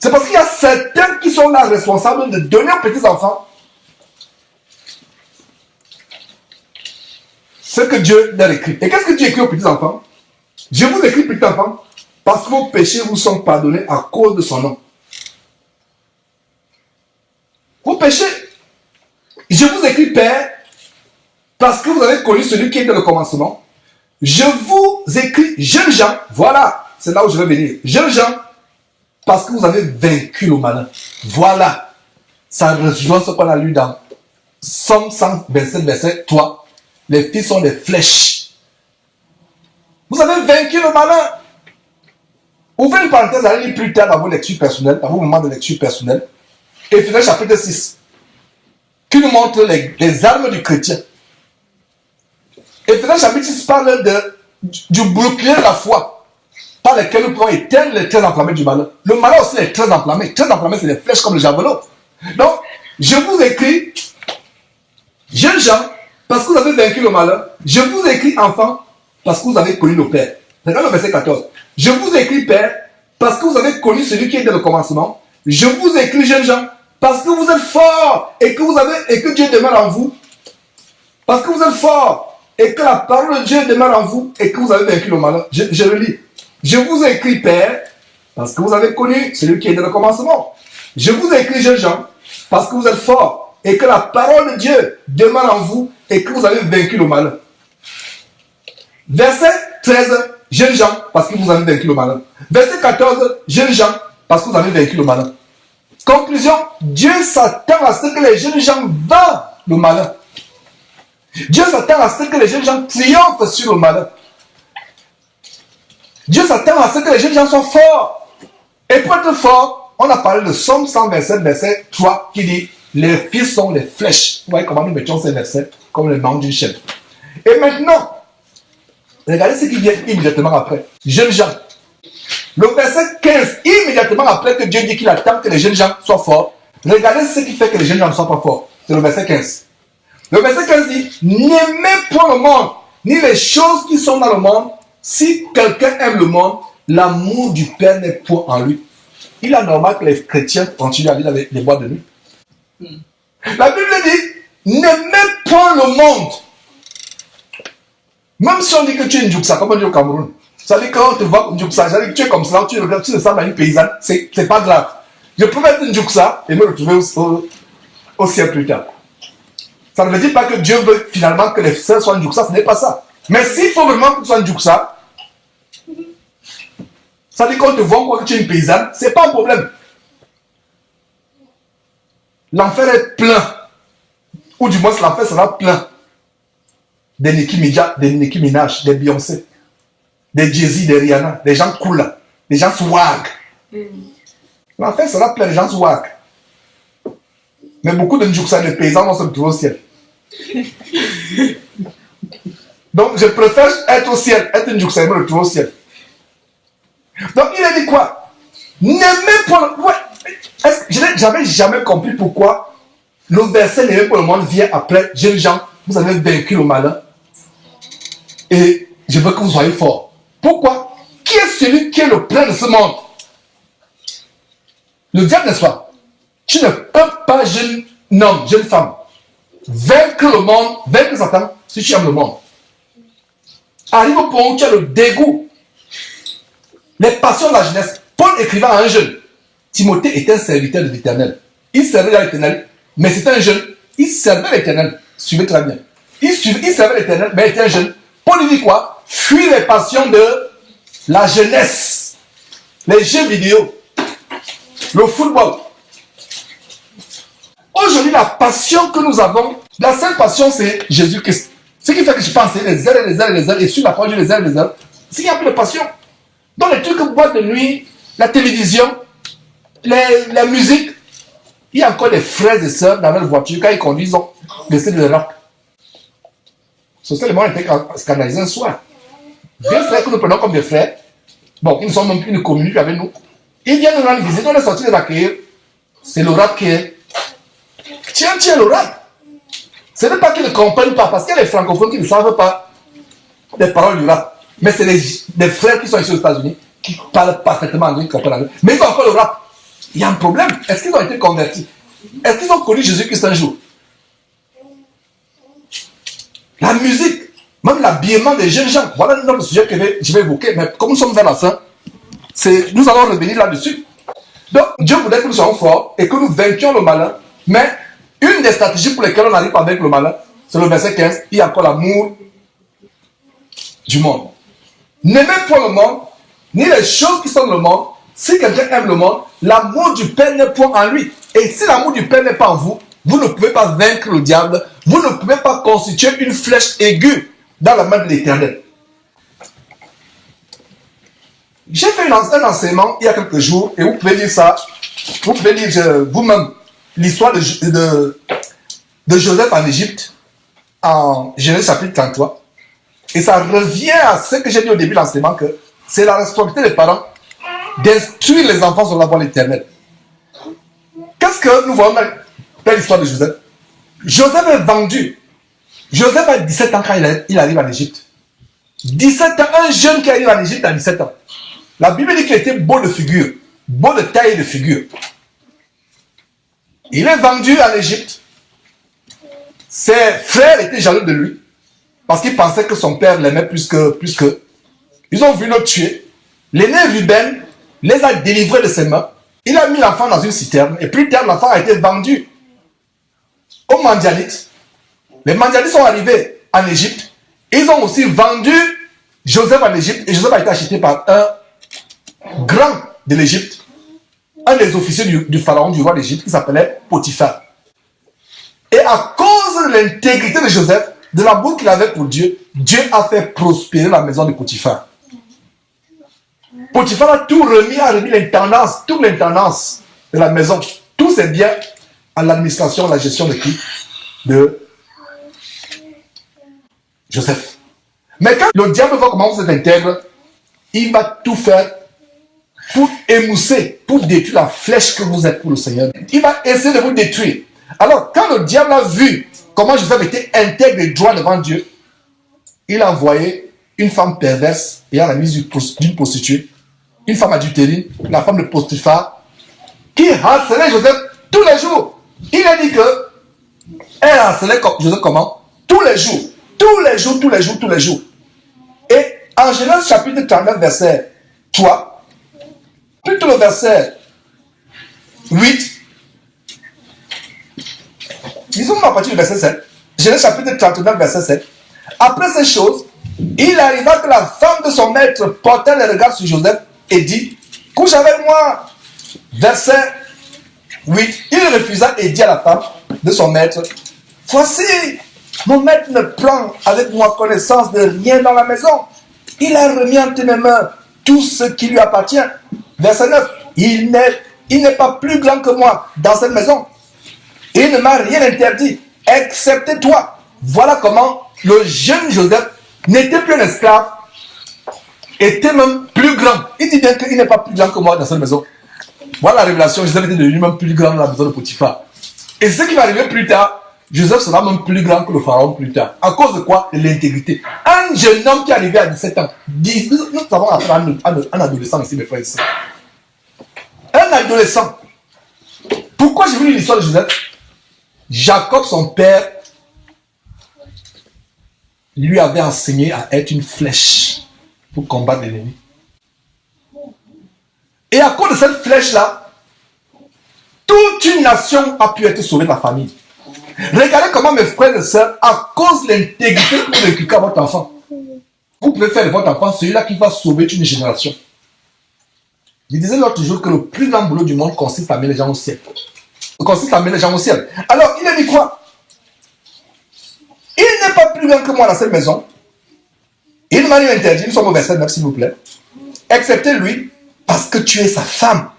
A: C'est parce qu'il y a certains qui sont là responsables de donner aux petits enfants ce que Dieu leur écrit. Et qu'est-ce que Dieu écrit aux petits enfants? Je vous écris, petits enfants, parce que vos péchés vous sont pardonnés à cause de son nom. Vos péchés. Je vous écris, Père, parce que vous avez connu celui qui était le commencement. Je vous écris, jeunes gens, voilà, c'est là où je vais venir. Jeunes gens, parce que vous avez vaincu le malin. Voilà. Ça rejoint ce qu'on a lu dans Somme 127, verset 3. Les filles sont des flèches. Vous avez vaincu le malin. Ouvrez une parenthèse, allez lire plus tard dans vos lectures personnelles, dans vos moments de lecture personnelle. Éphésiens chapitre 6, qui nous montre les armes du chrétien. Éphésiens chapitre 6 parle du bouclier de la foi. par lesquels nous pouvons éteindre les traits enflammés du malheur. Le malheur aussi est très enflammé. Très enflammé, c'est des flèches comme le javelot. Donc, je vous écris, jeunes gens, parce que vous avez vaincu le malheur. Je vous écris, enfants, parce que vous avez connu le Père. Regarde le verset 14. Je vous écris, Père, parce que vous avez connu celui qui est dans le commencement. Je vous écris, jeunes gens, parce que vous êtes forts et que Dieu demeure en vous. Parce que vous êtes forts et que la parole de Dieu demeure en vous et que vous avez vaincu le malheur. Je le lis. Je vous écris, Père, parce que vous avez connu celui qui est dans le commencement. Je vous écris, jeunes gens, parce que vous êtes forts et que la parole de Dieu demeure en vous et que vous avez vaincu le malheur. Verset 13, jeunes gens, parce que vous avez vaincu le malheur. Verset 14, jeunes gens, parce que vous avez vaincu le malheur. Conclusion, Dieu s'attend à ce que les jeunes gens vainquent le malheur. Dieu s'attend à ce que les jeunes gens triomphent sur le malheur. Dieu s'attend à ce que les jeunes gens soient forts. Et pour être fort, on a parlé de Somme 127, verset 3, qui dit, les fils sont les flèches. Vous voyez comment nous mettions ces versets comme le manque d'une chèvre. Et maintenant, regardez ce qui vient immédiatement après. Jeunes gens. Le verset 15, immédiatement après que Dieu dit qu'il attend que les jeunes gens soient forts, regardez ce qui fait que les jeunes gens ne soient pas forts. C'est le verset 15. Le verset 15 dit, n'aimez point le monde, ni les choses qui sont dans le monde. Si quelqu'un aime le monde, l'amour du Père n'est point en lui. Il est normal que les chrétiens continuent à vivre dans les boîtes de nuit. La Bible dit, n'aimez point le monde. Même si on dit que tu es une Djouksa, comme on dit au Cameroun, ça dit que quand on te voit comme Djouksa, ça dit que tu es comme ça, tu ressembles à une paysanne, c'est pas grave. Je peux être une Djouksa et me retrouver au ciel plus tard. Ça ne veut dire pas que Dieu veut finalement que les sœurs soient une Djouksa, ce n'est pas ça. Mais s'il faut vraiment que tu sois une Djouksa, ça dit qu'on te voit quoi que tu es une paysanne, c'est pas un problème. L'enfer est plein. Ou du moins l'enfer sera plein. Des Nicki Minaj, des Beyoncé, des Jay-Z, des Rihanna, des gens cool, des gens swag. L'enfer sera plein de gens swag. Mais beaucoup de Ndjouksa, les paysans vont se retrouver au ciel. Donc je préfère être au ciel, être une Ndjouksa et me retrouver au ciel. Donc il a dit quoi? N'aimez pas le... Ouais. Je n'avais jamais compris pourquoi le verset n'aimez pas le monde vient après. Jeunes gens, vous avez vaincu le malheur. Et je veux que vous soyez forts. Pourquoi? Qui est celui qui est le plein de ce monde? Le diable, n'est-ce pas? Tu ne peux pas, jeune homme, jeune femme, vaincre le monde, vaincre Satan, si tu aimes le monde. Arrive au point où tu as le dégoût, les passions de la jeunesse. Paul écrivant à un jeune, Timothée était un serviteur de l'Éternel. Il servait à l'Éternel, mais c'était un jeune. Il servait l'Éternel. Suivez très bien. Il servait l'Éternel, mais il était un jeune. Paul lui dit quoi? Fuis les passions de la jeunesse. Les jeux vidéo. Le football. Aujourd'hui, la passion que nous avons, la seule passion, c'est Jésus-Christ. Ce qui fait que je pense, c'est les heures et les heures et les heures, et sur la parole les heures et les heures. C'est qu'il n'y a plus de passion. Dans les trucs boîte de nuit, la télévision, la musique, il y a encore des frères et sœurs dans leur voiture, quand ils conduisent, ils ont laissé le rap. Socialement, on était scandalisés un soir. Deux frères que nous prenons comme des frères, bon, ils ne sont même plus une communauté avec nous. Ils viennent nous rendre visite, on est sortis les accueillir. C'est le rap qui est. Tiens, le rap. Ce n'est pas qu'ils ne comprennent pas, parce qu'il y a les francophones qui ne savent pas les paroles du rap. Mais c'est des frères qui sont ici aux États-Unis, qui parlent parfaitement anglais, qui comprennent anglais. Mais ils ont encore le rap. Il y a un problème. Est-ce qu'ils ont été convertis? Est-ce qu'ils ont connu Jésus-Christ un jour? La musique, même l'habillement des jeunes gens. Voilà le sujet que je vais évoquer. Mais comme nous sommes vers la fin, nous allons revenir là-dessus. Donc, Dieu voudrait que nous soyons forts et que nous vainquions le malin. Mais une des stratégies pour lesquelles on n'arrive pas à vaincre le malin, c'est le verset 15. Il y a encore l'amour du monde. N'aimez pas le monde, ni les choses qui sont dans le monde. Si quelqu'un aime le monde, l'amour du Père n'est point en lui. Et si l'amour du Père n'est pas en vous, vous ne pouvez pas vaincre le diable. Vous ne pouvez pas constituer une flèche aiguë dans la main de l'Éternel. J'ai fait un enseignement il y a quelques jours, et vous pouvez lire ça. Vous pouvez lire vous-même l'histoire de Joseph en Égypte, en Genèse chapitre 33. Et ça revient à ce que j'ai dit au début de l'enseignement, que c'est la responsabilité des parents d'instruire les enfants sur la voie de l'Éternel. Qu'est-ce que nous voyons dans l'histoire de Joseph? Joseph est vendu. Joseph a 17 ans quand il arrive en Égypte. 17 ans, un jeune qui arrive en Égypte à 17 ans. La Bible dit qu'il était beau de figure, beau de taille et de figure. Il est vendu en Égypte. Ses frères étaient jaloux de lui parce qu'ils pensaient que son père l'aimait plus que. Ils ont voulu le tuer. L'aîné Ruben les a délivrés de ses mains. Il a mis l'enfant dans une citerne et plus tard l'enfant a été vendu aux Mandianites. Les Mandianites sont arrivés en Égypte. Ils ont aussi vendu Joseph en Égypte et Joseph a été acheté par un grand de l'Égypte, un des officiers du pharaon, du roi d'Égypte, qui s'appelait Potiphar. Et à cause de l'intégrité de Joseph, de l'amour qu'il avait pour Dieu, Dieu a fait prospérer la maison de Potiphar. Potiphar a tout remis, l'intendance, toute l'intendance de la maison, tous ses biens à l'administration, à la gestion de qui? De Joseph. Mais quand le diable voit comment vous êtes intègre, il va tout faire pour émousser, pour détruire la flèche que vous êtes pour le Seigneur. Il va essayer de vous détruire. Alors, quand le diable a vu comment Joseph était intègre et droit devant Dieu, il a envoyé une femme perverse et à la mise d'une prostituée, une femme adultérine, la femme de Potiphar, qui harcelait Joseph tous les jours. Il a dit que elle harcelait Joseph comment? Tous les jours. Tous les jours, tous les jours, tous les jours. Et en Genèse chapitre 39, verset 3, plutôt le verset 8, disons à partir du verset 7, Genèse chapitre 39, verset 7, après ces choses, il arriva que la femme de son maître portait le regard sur Joseph et dit, couche avec moi. Verset 8, il refusa et dit à la femme de son maître, voici, mon maître ne prend avec moi connaissance de rien dans la maison. Il a remis entre mes mains tout ce qui lui appartient. Verset 9, il n'est pas plus grand que moi dans cette maison. Il ne m'a rien interdit, excepté toi. Voilà comment le jeune Joseph n'était plus un esclave, était même plus grand. Il dit bien qu'il n'est pas plus grand que moi dans cette maison. Voilà la révélation, Joseph était devenu même plus grand dans la maison de Potiphar. Et ce qui va arriver plus tard, Joseph sera même plus grand que le pharaon plus tard. À cause de quoi? De l'intégrité. Un jeune homme qui est arrivé à 17 ans, nous avons affaire à un adolescent ici, mes frères et sœurs. Un adolescent. Pourquoi j'ai voulu l'histoire de Joseph? Jacob, son père, lui avait enseigné à être une flèche pour combattre l'ennemi. Et à cause de cette flèche-là, toute une nation a pu être sauvée de la famille. Regardez comment mes frères et sœurs, à cause de l'intégrité que vous inculquez à votre enfant, vous pouvez faire de votre enfant celui-là qui va sauver une génération. Je disais l'autre jour que le plus grand boulot du monde consiste à amener les gens au ciel. Alors, il a dit quoi? Il n'est pas plus grand que moi dans cette maison. Il m'a rien interdit, nous sommes au verset 9 s'il vous plaît. Excepté lui, parce que tu es sa femme.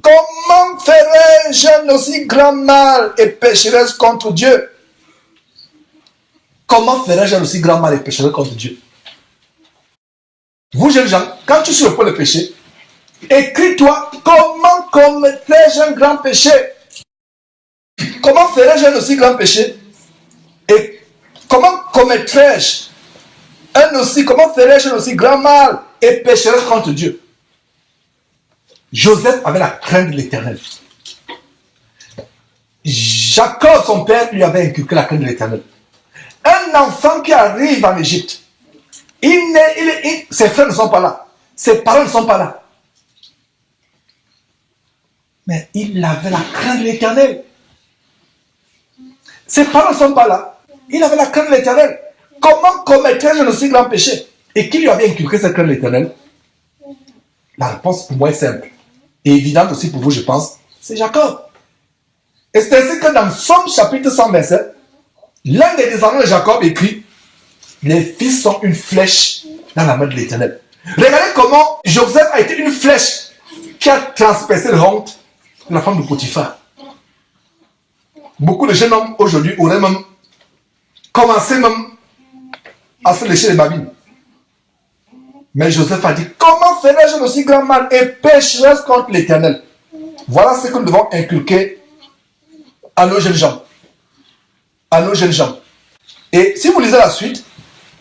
A: Comment ferais-je un aussi grand mal et pécherais contre Dieu? Comment ferais-je un aussi grand mal et pécherais contre Dieu? Vous jeunes gens, quand tu es sur le point de pécher, écris-toi comment commettrais-je un grand péché? Comment ferais-je un aussi grand péché? Et comment commettrais-je comment ferais-je un aussi grand mal et pécherais contre Dieu? Joseph avait la crainte de l'Éternel. Jacob, son père, lui avait inculqué la crainte de l'Éternel. Un enfant qui arrive en Égypte, ses frères ne sont pas là, ses parents ne sont pas là. Mais il avait la crainte de l'Éternel. Ses parents ne sont pas là, il avait la crainte de l'Éternel. Comment commettrais-je un aussi grand péché? Et qui lui avait inculqué cette crainte de l'Éternel? La réponse pour moi est simple. Et évidente aussi pour vous, je pense, c'est Jacob. Et c'est ainsi que dans Somme chapitre 127, l'un des descendants de Jacob écrit, les fils sont une flèche dans la main de l'Éternel. Regardez comment Joseph a été une flèche qui a transpercé le ventre de la femme de Potiphar. Beaucoup de jeunes hommes aujourd'hui auraient même commencé à se lécher les babines. Mais Joseph a dit, comment ferais-je aussi grand mal et pécherais contre l'Éternel? Voilà ce que nous devons inculquer à nos jeunes gens. À nos jeunes gens. Et si vous lisez la suite,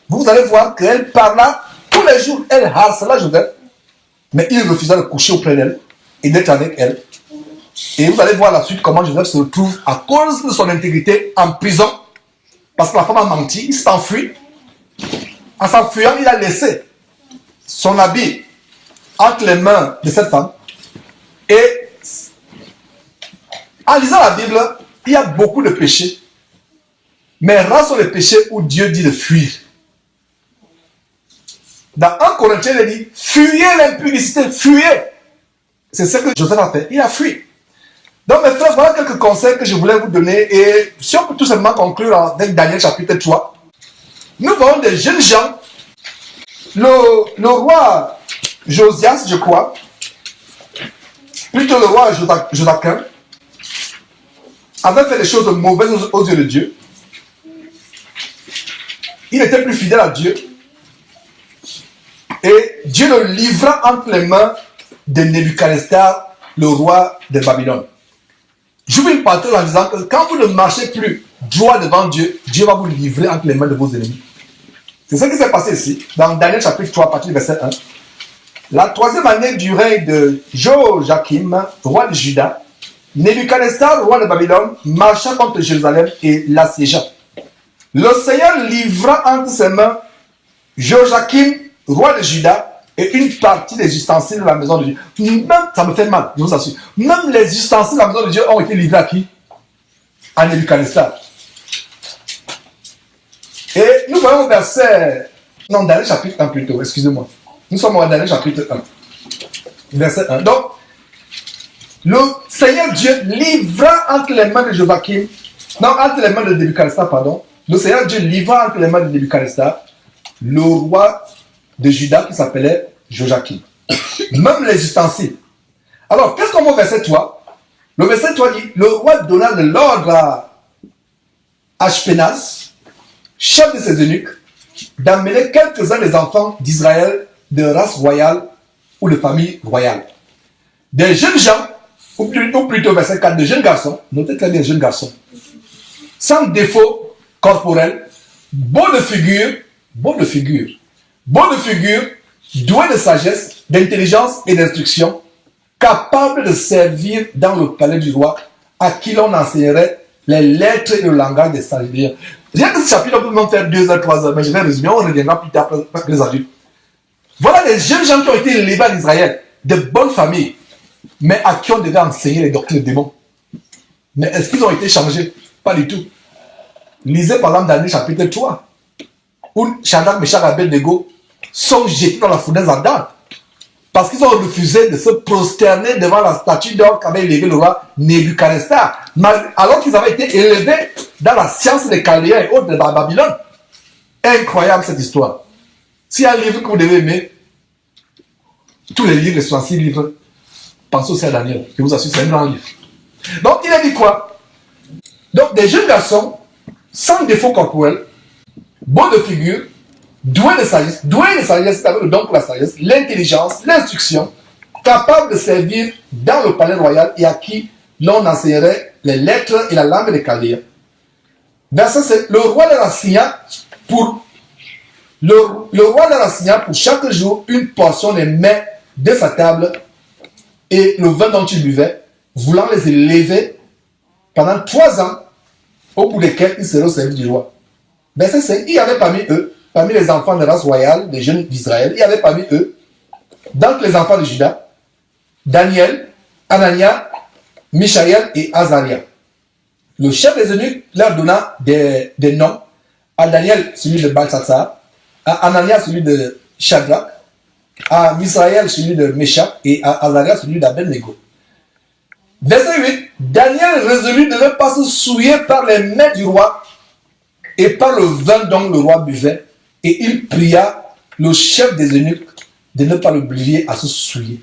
A: vous allez voir qu'elle parla tous les jours, elle harcela Joseph, mais il refusa de coucher auprès d'elle et d'être avec elle. Et vous allez voir la suite comment Joseph se retrouve à cause de son intégrité en prison, parce que la femme a menti, il s'est enfui. En s'enfuyant, il a laissé son habit entre les mains de cette femme. Et en lisant la Bible, il y a beaucoup de péchés. Mais rares sont les péchés où Dieu dit de fuir. Dans 1 Corinthiens, il dit, fuyez l'impudicité, fuyez. C'est ce que Joseph a fait. Il a fui. Donc mes frères, voilà quelques conseils que je voulais vous donner. Et si on peut tout simplement conclure avec Daniel chapitre 3. Nous voyons des jeunes gens. Le roi Josias, je crois, plutôt le roi Joachim, avait fait des choses mauvaises aux yeux de Dieu. Il était plus fidèle à Dieu. Et Dieu le livra entre les mains de Nebuchadnezzar, le roi de Babylone. Je vous une parenthèse en disant que quand vous ne marchez plus droit devant Dieu, Dieu va vous livrer entre les mains de vos ennemis. C'est ce qui s'est passé ici, dans Daniel chapitre 3, à partir du verset 1. La troisième année du règne de Joachim, roi de Juda, Nebuchadnezzar, roi de Babylone, marcha contre Jérusalem et l'assiégea. Le Seigneur livra entre ses mains Joachim, roi de Juda, et une partie des ustensiles de la maison de Dieu. Même, ça me fait mal, je vous assure. Même les ustensiles de la maison de Dieu ont été livrés à qui? À Nebuchadnezzar. Et nous voyons au verset... Non, Daniel chapitre 1 plutôt, excusez-moi. Nous sommes au Daniel chapitre 1. Verset 1. Donc, le Seigneur Dieu livra entre les mains de Joachim, non, entre les mains de Nebuchadnezzar, pardon. Le Seigneur Dieu livra entre les mains de Nebuchadnezzar le roi de Juda qui s'appelait Joachim. Même les ustensiles. Alors, qu'est-ce qu'on voit au verset 3? Le verset 3 dit, le roi donna l'ordre à Ashpenaz, chef de ses eunuques, d'amener quelques-uns des enfants d'Israël de race royale ou de famille royale. Des jeunes gens, ou plutôt verset 4, de jeunes garçons, notez très bien jeunes garçons, sans défaut corporel, beaux de figure, doués de sagesse, d'intelligence et d'instruction, capables de servir dans le palais du roi, à qui l'on enseignerait les lettres et le langage des sages. Rien que ce chapitre, on peut même faire 2 heures, 3 heures, mais je vais résumer, on reviendra plus tard après les adultes. Voilà des jeunes gens qui ont été élevés en Israël, de bonnes familles, mais à qui on devait enseigner les doctrines des démons. Mais est-ce qu'ils ont été changés? Pas du tout. Lisez par exemple Daniel chapitre 3, où Shadrach, Meshach et Abednego sont jetés dans la fournaise ardente, parce qu'ils ont refusé de se prosterner devant la statue d'or qu'avait élevé le roi Nebuchadnezzar, alors qu'ils avaient été élevés dans la science des Chaldéens et autres de la Babylone. Incroyable cette histoire. S'il y a un livre que vous devez aimer, tous les livres, les 66 livres, pensez aussi à Daniel. Je vous assure, c'est un grand livre. Donc, il a dit quoi? Donc, des jeunes garçons, sans défaut corporel, beaux de figure, doués de sagesse, c'est-à-dire le don pour la sagesse, l'intelligence, l'instruction, capables de servir dans le palais royal et à qui l'on enseignerait les lettres et la langue des Chaldéens. Verset 7, le roi leur assigna pour chaque jour une portion des mets de sa table et le vin dont il buvait, voulant les élever pendant 3 ans, au bout desquels ils seraient au service du roi. Verset 5, il y avait parmi eux, parmi les enfants de race royale, des jeunes d'Israël, il y avait parmi eux, d'entre les enfants de Juda, Daniel, Anania, Mishaël et Azaria. Le chef des eunuques leur donna des noms. À Daniel, celui de Balthasar, à Anania, celui de Shadrach, à Misraël, celui de Meshach, et à Azaria, celui d'Abednego. Verset 8, Daniel résolut de ne pas se souiller par les mains du roi et par le vin dont le roi buvait, et il pria le chef des eunuques de ne pas l'obliger à se souiller.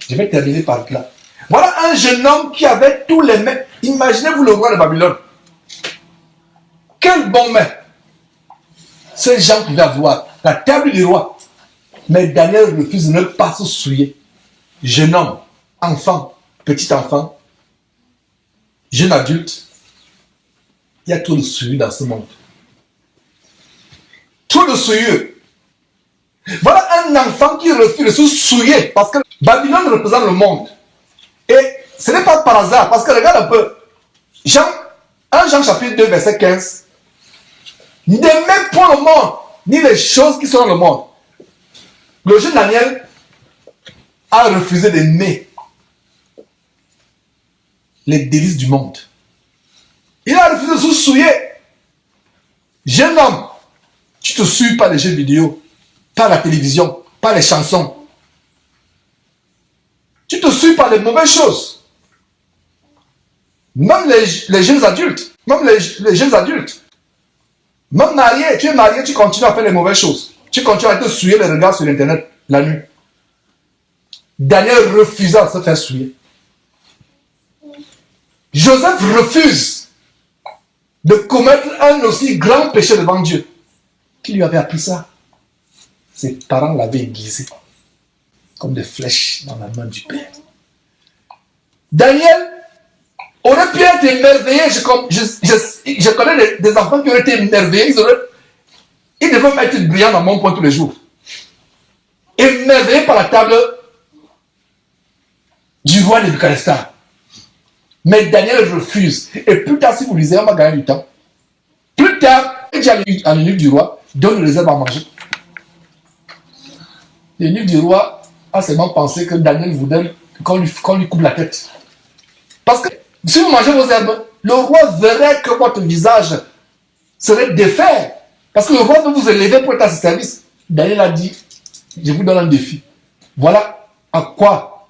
A: Je vais terminer par là. Voilà un jeune homme qui avait tous les mains. Imaginez-vous le roi de Babylone. Quel bon main ces gens pouvaient avoir. La table du roi. Mais Daniel refuse de ne pas se souiller. Jeune homme, enfant, petit enfant, jeune adulte, il y a tout le souillure dans ce monde. Tout le souillure. Voilà un enfant qui refuse de se souiller parce que Babylone représente le monde. Et ce n'est pas par hasard, parce que regarde un peu. Jean chapitre 2, verset 15. N'aimez point le monde, ni les choses qui sont dans le monde. Le jeune Daniel a refusé d'aimer les délices du monde. Il a refusé de se souiller. Jeune homme, tu te souilles par les jeux vidéo, par la télévision, par les chansons. Tu te souilles par les mauvaises choses. Même les jeunes adultes, les jeunes adultes, même marié, tu es marié, tu continues à faire les mauvaises choses. Tu continues à te souiller les regards sur Internet la nuit. Daniel refusa de se faire souiller. Joseph refuse de commettre un aussi grand péché devant Dieu. Qui lui avait appris ça? Ses parents l'avaient aiguisé comme des flèches dans la main du Père. Daniel aurait pu être émerveillé. Je connais des enfants qui auraient été émerveillés. Ils devaient même être brillants dans mon point tous les jours. Émerveillés par la table du roi Nebuchadnezzar. Mais Daniel refuse. Et plus tard, si vous lisez, on va gagner du temps. Plus tard, il dit à l'eunuque du roi, donne le réserve à manger. L'eunuque du roi a seulement pensé que Daniel voulait qu'on lui coupe la tête. Parce que si vous mangez vos herbes, le roi verrait que votre visage serait défait. Parce que le roi veut vous élever pour être à ce service. Daniel a dit, je vous donne un défi. Voilà à quoi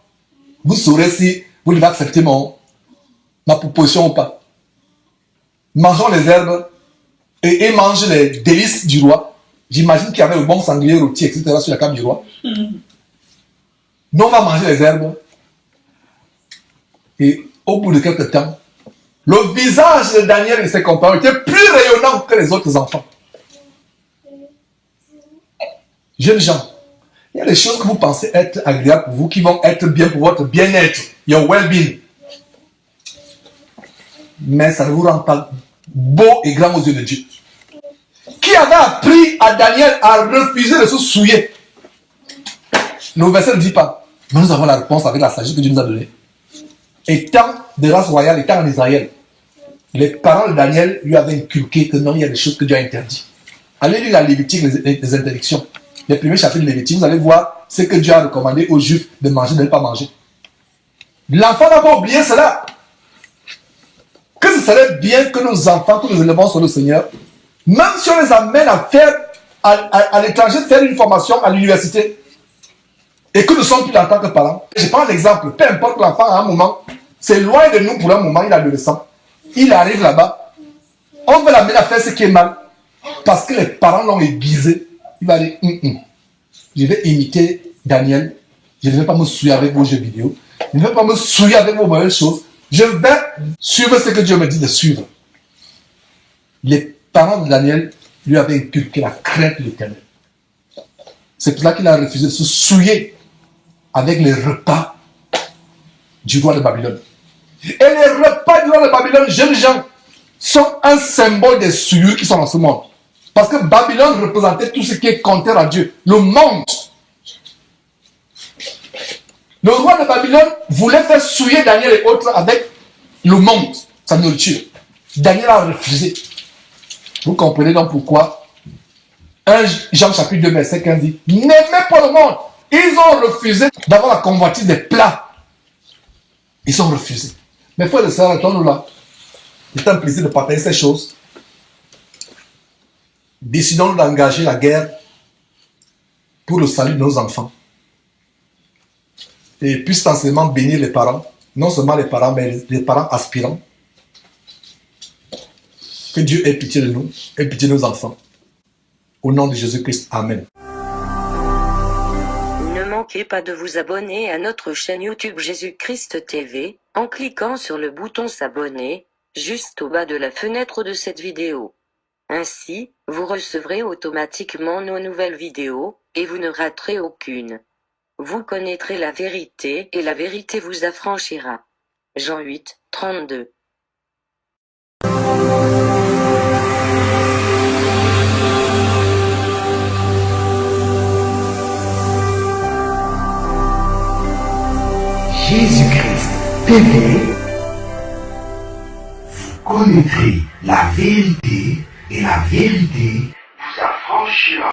A: vous saurez si vous devez accepter ma proposition ou pas. Mangeons les herbes et mange les délices du roi. J'imagine qu'il y avait le bon sanglier rôti, etc. sur la table du roi. Nous, on va manger les herbes. Et au bout de quelques temps, le visage de Daniel et ses compagnons était plus rayonnant que les autres enfants. Jeunes gens, il y a des choses que vous pensez être agréables pour vous, qui vont être bien pour votre bien-être, your well-being. Mais ça ne vous rend pas beau et grand aux yeux de Dieu. Qui avait appris à Daniel à refuser de se souiller? Le verset ne dit pas. Mais nous avons la réponse avec la sagesse que Dieu nous a donnée. Étant de race royale, étant en Israël, les parents de Daniel lui avaient inculqué que non, il y a des choses que Dieu a interdites. Allez lire la Lévitique, les interdictions. Les premiers chapitres de Lévitique, vous allez voir ce que Dieu a recommandé aux Juifs de manger, de ne pas manger. L'enfant n'a pas oublié cela. Que ce serait bien que nos enfants, que nous élevons sur le Seigneur, même si on les amène à faire à l'étranger, faire une formation à l'université, et que nous sommes plus là en tant que parents. Je prends l'exemple, peu importe l'enfant à un moment, c'est loin de nous pour un moment, il est adolescent. Il arrive là-bas, on veut l'amener à faire ce qui est mal, parce que les parents l'ont aiguisé. Il va dire, je vais imiter Daniel, je ne vais pas me souiller avec vos jeux vidéo, je ne vais pas me souiller avec vos mauvaises choses, je vais suivre ce que Dieu me dit de suivre. Les parents de Daniel lui avaient inculqué la crainte de l'Éternel. C'est pour cela qu'il a refusé de se souiller avec les repas du roi de Babylone. Et les repas du roi de Babylone, jeunes gens, sont un symbole des souillures qui sont dans ce monde. Parce que Babylone représentait tout ce qui est contraire à Dieu, le monde. Le roi de Babylone voulait faire souiller Daniel et autres avec le monde, sa nourriture. Daniel a refusé. Vous comprenez donc pourquoi 1 Jean chapitre 2 verset 15 dit, n'aimez pas le monde. Ils ont refusé d'avoir la convoitise des plats. Ils ont refusé. Mais frères et sœurs, attendons-nous là. C'est un plaisir de partager ces choses. Décidons d'engager la guerre pour le salut de nos enfants. Et puisse enseignement bénir les parents, non seulement les parents, mais les parents aspirants. Que Dieu ait pitié de nous, ait pitié de nos enfants. Au nom de Jésus-Christ, Amen.
B: Ne manquez pas de vous abonner à notre chaîne YouTube Jésus-Christ TV, en cliquant sur le bouton s'abonner, juste au bas de la fenêtre de cette vidéo. Ainsi, vous recevrez automatiquement nos nouvelles vidéos, et vous ne raterez aucune. Vous connaîtrez la vérité et la vérité vous affranchira. Jean 8, 32.
C: Jésus-Christ TV, vous connaîtrez la vérité et la vérité vous affranchira.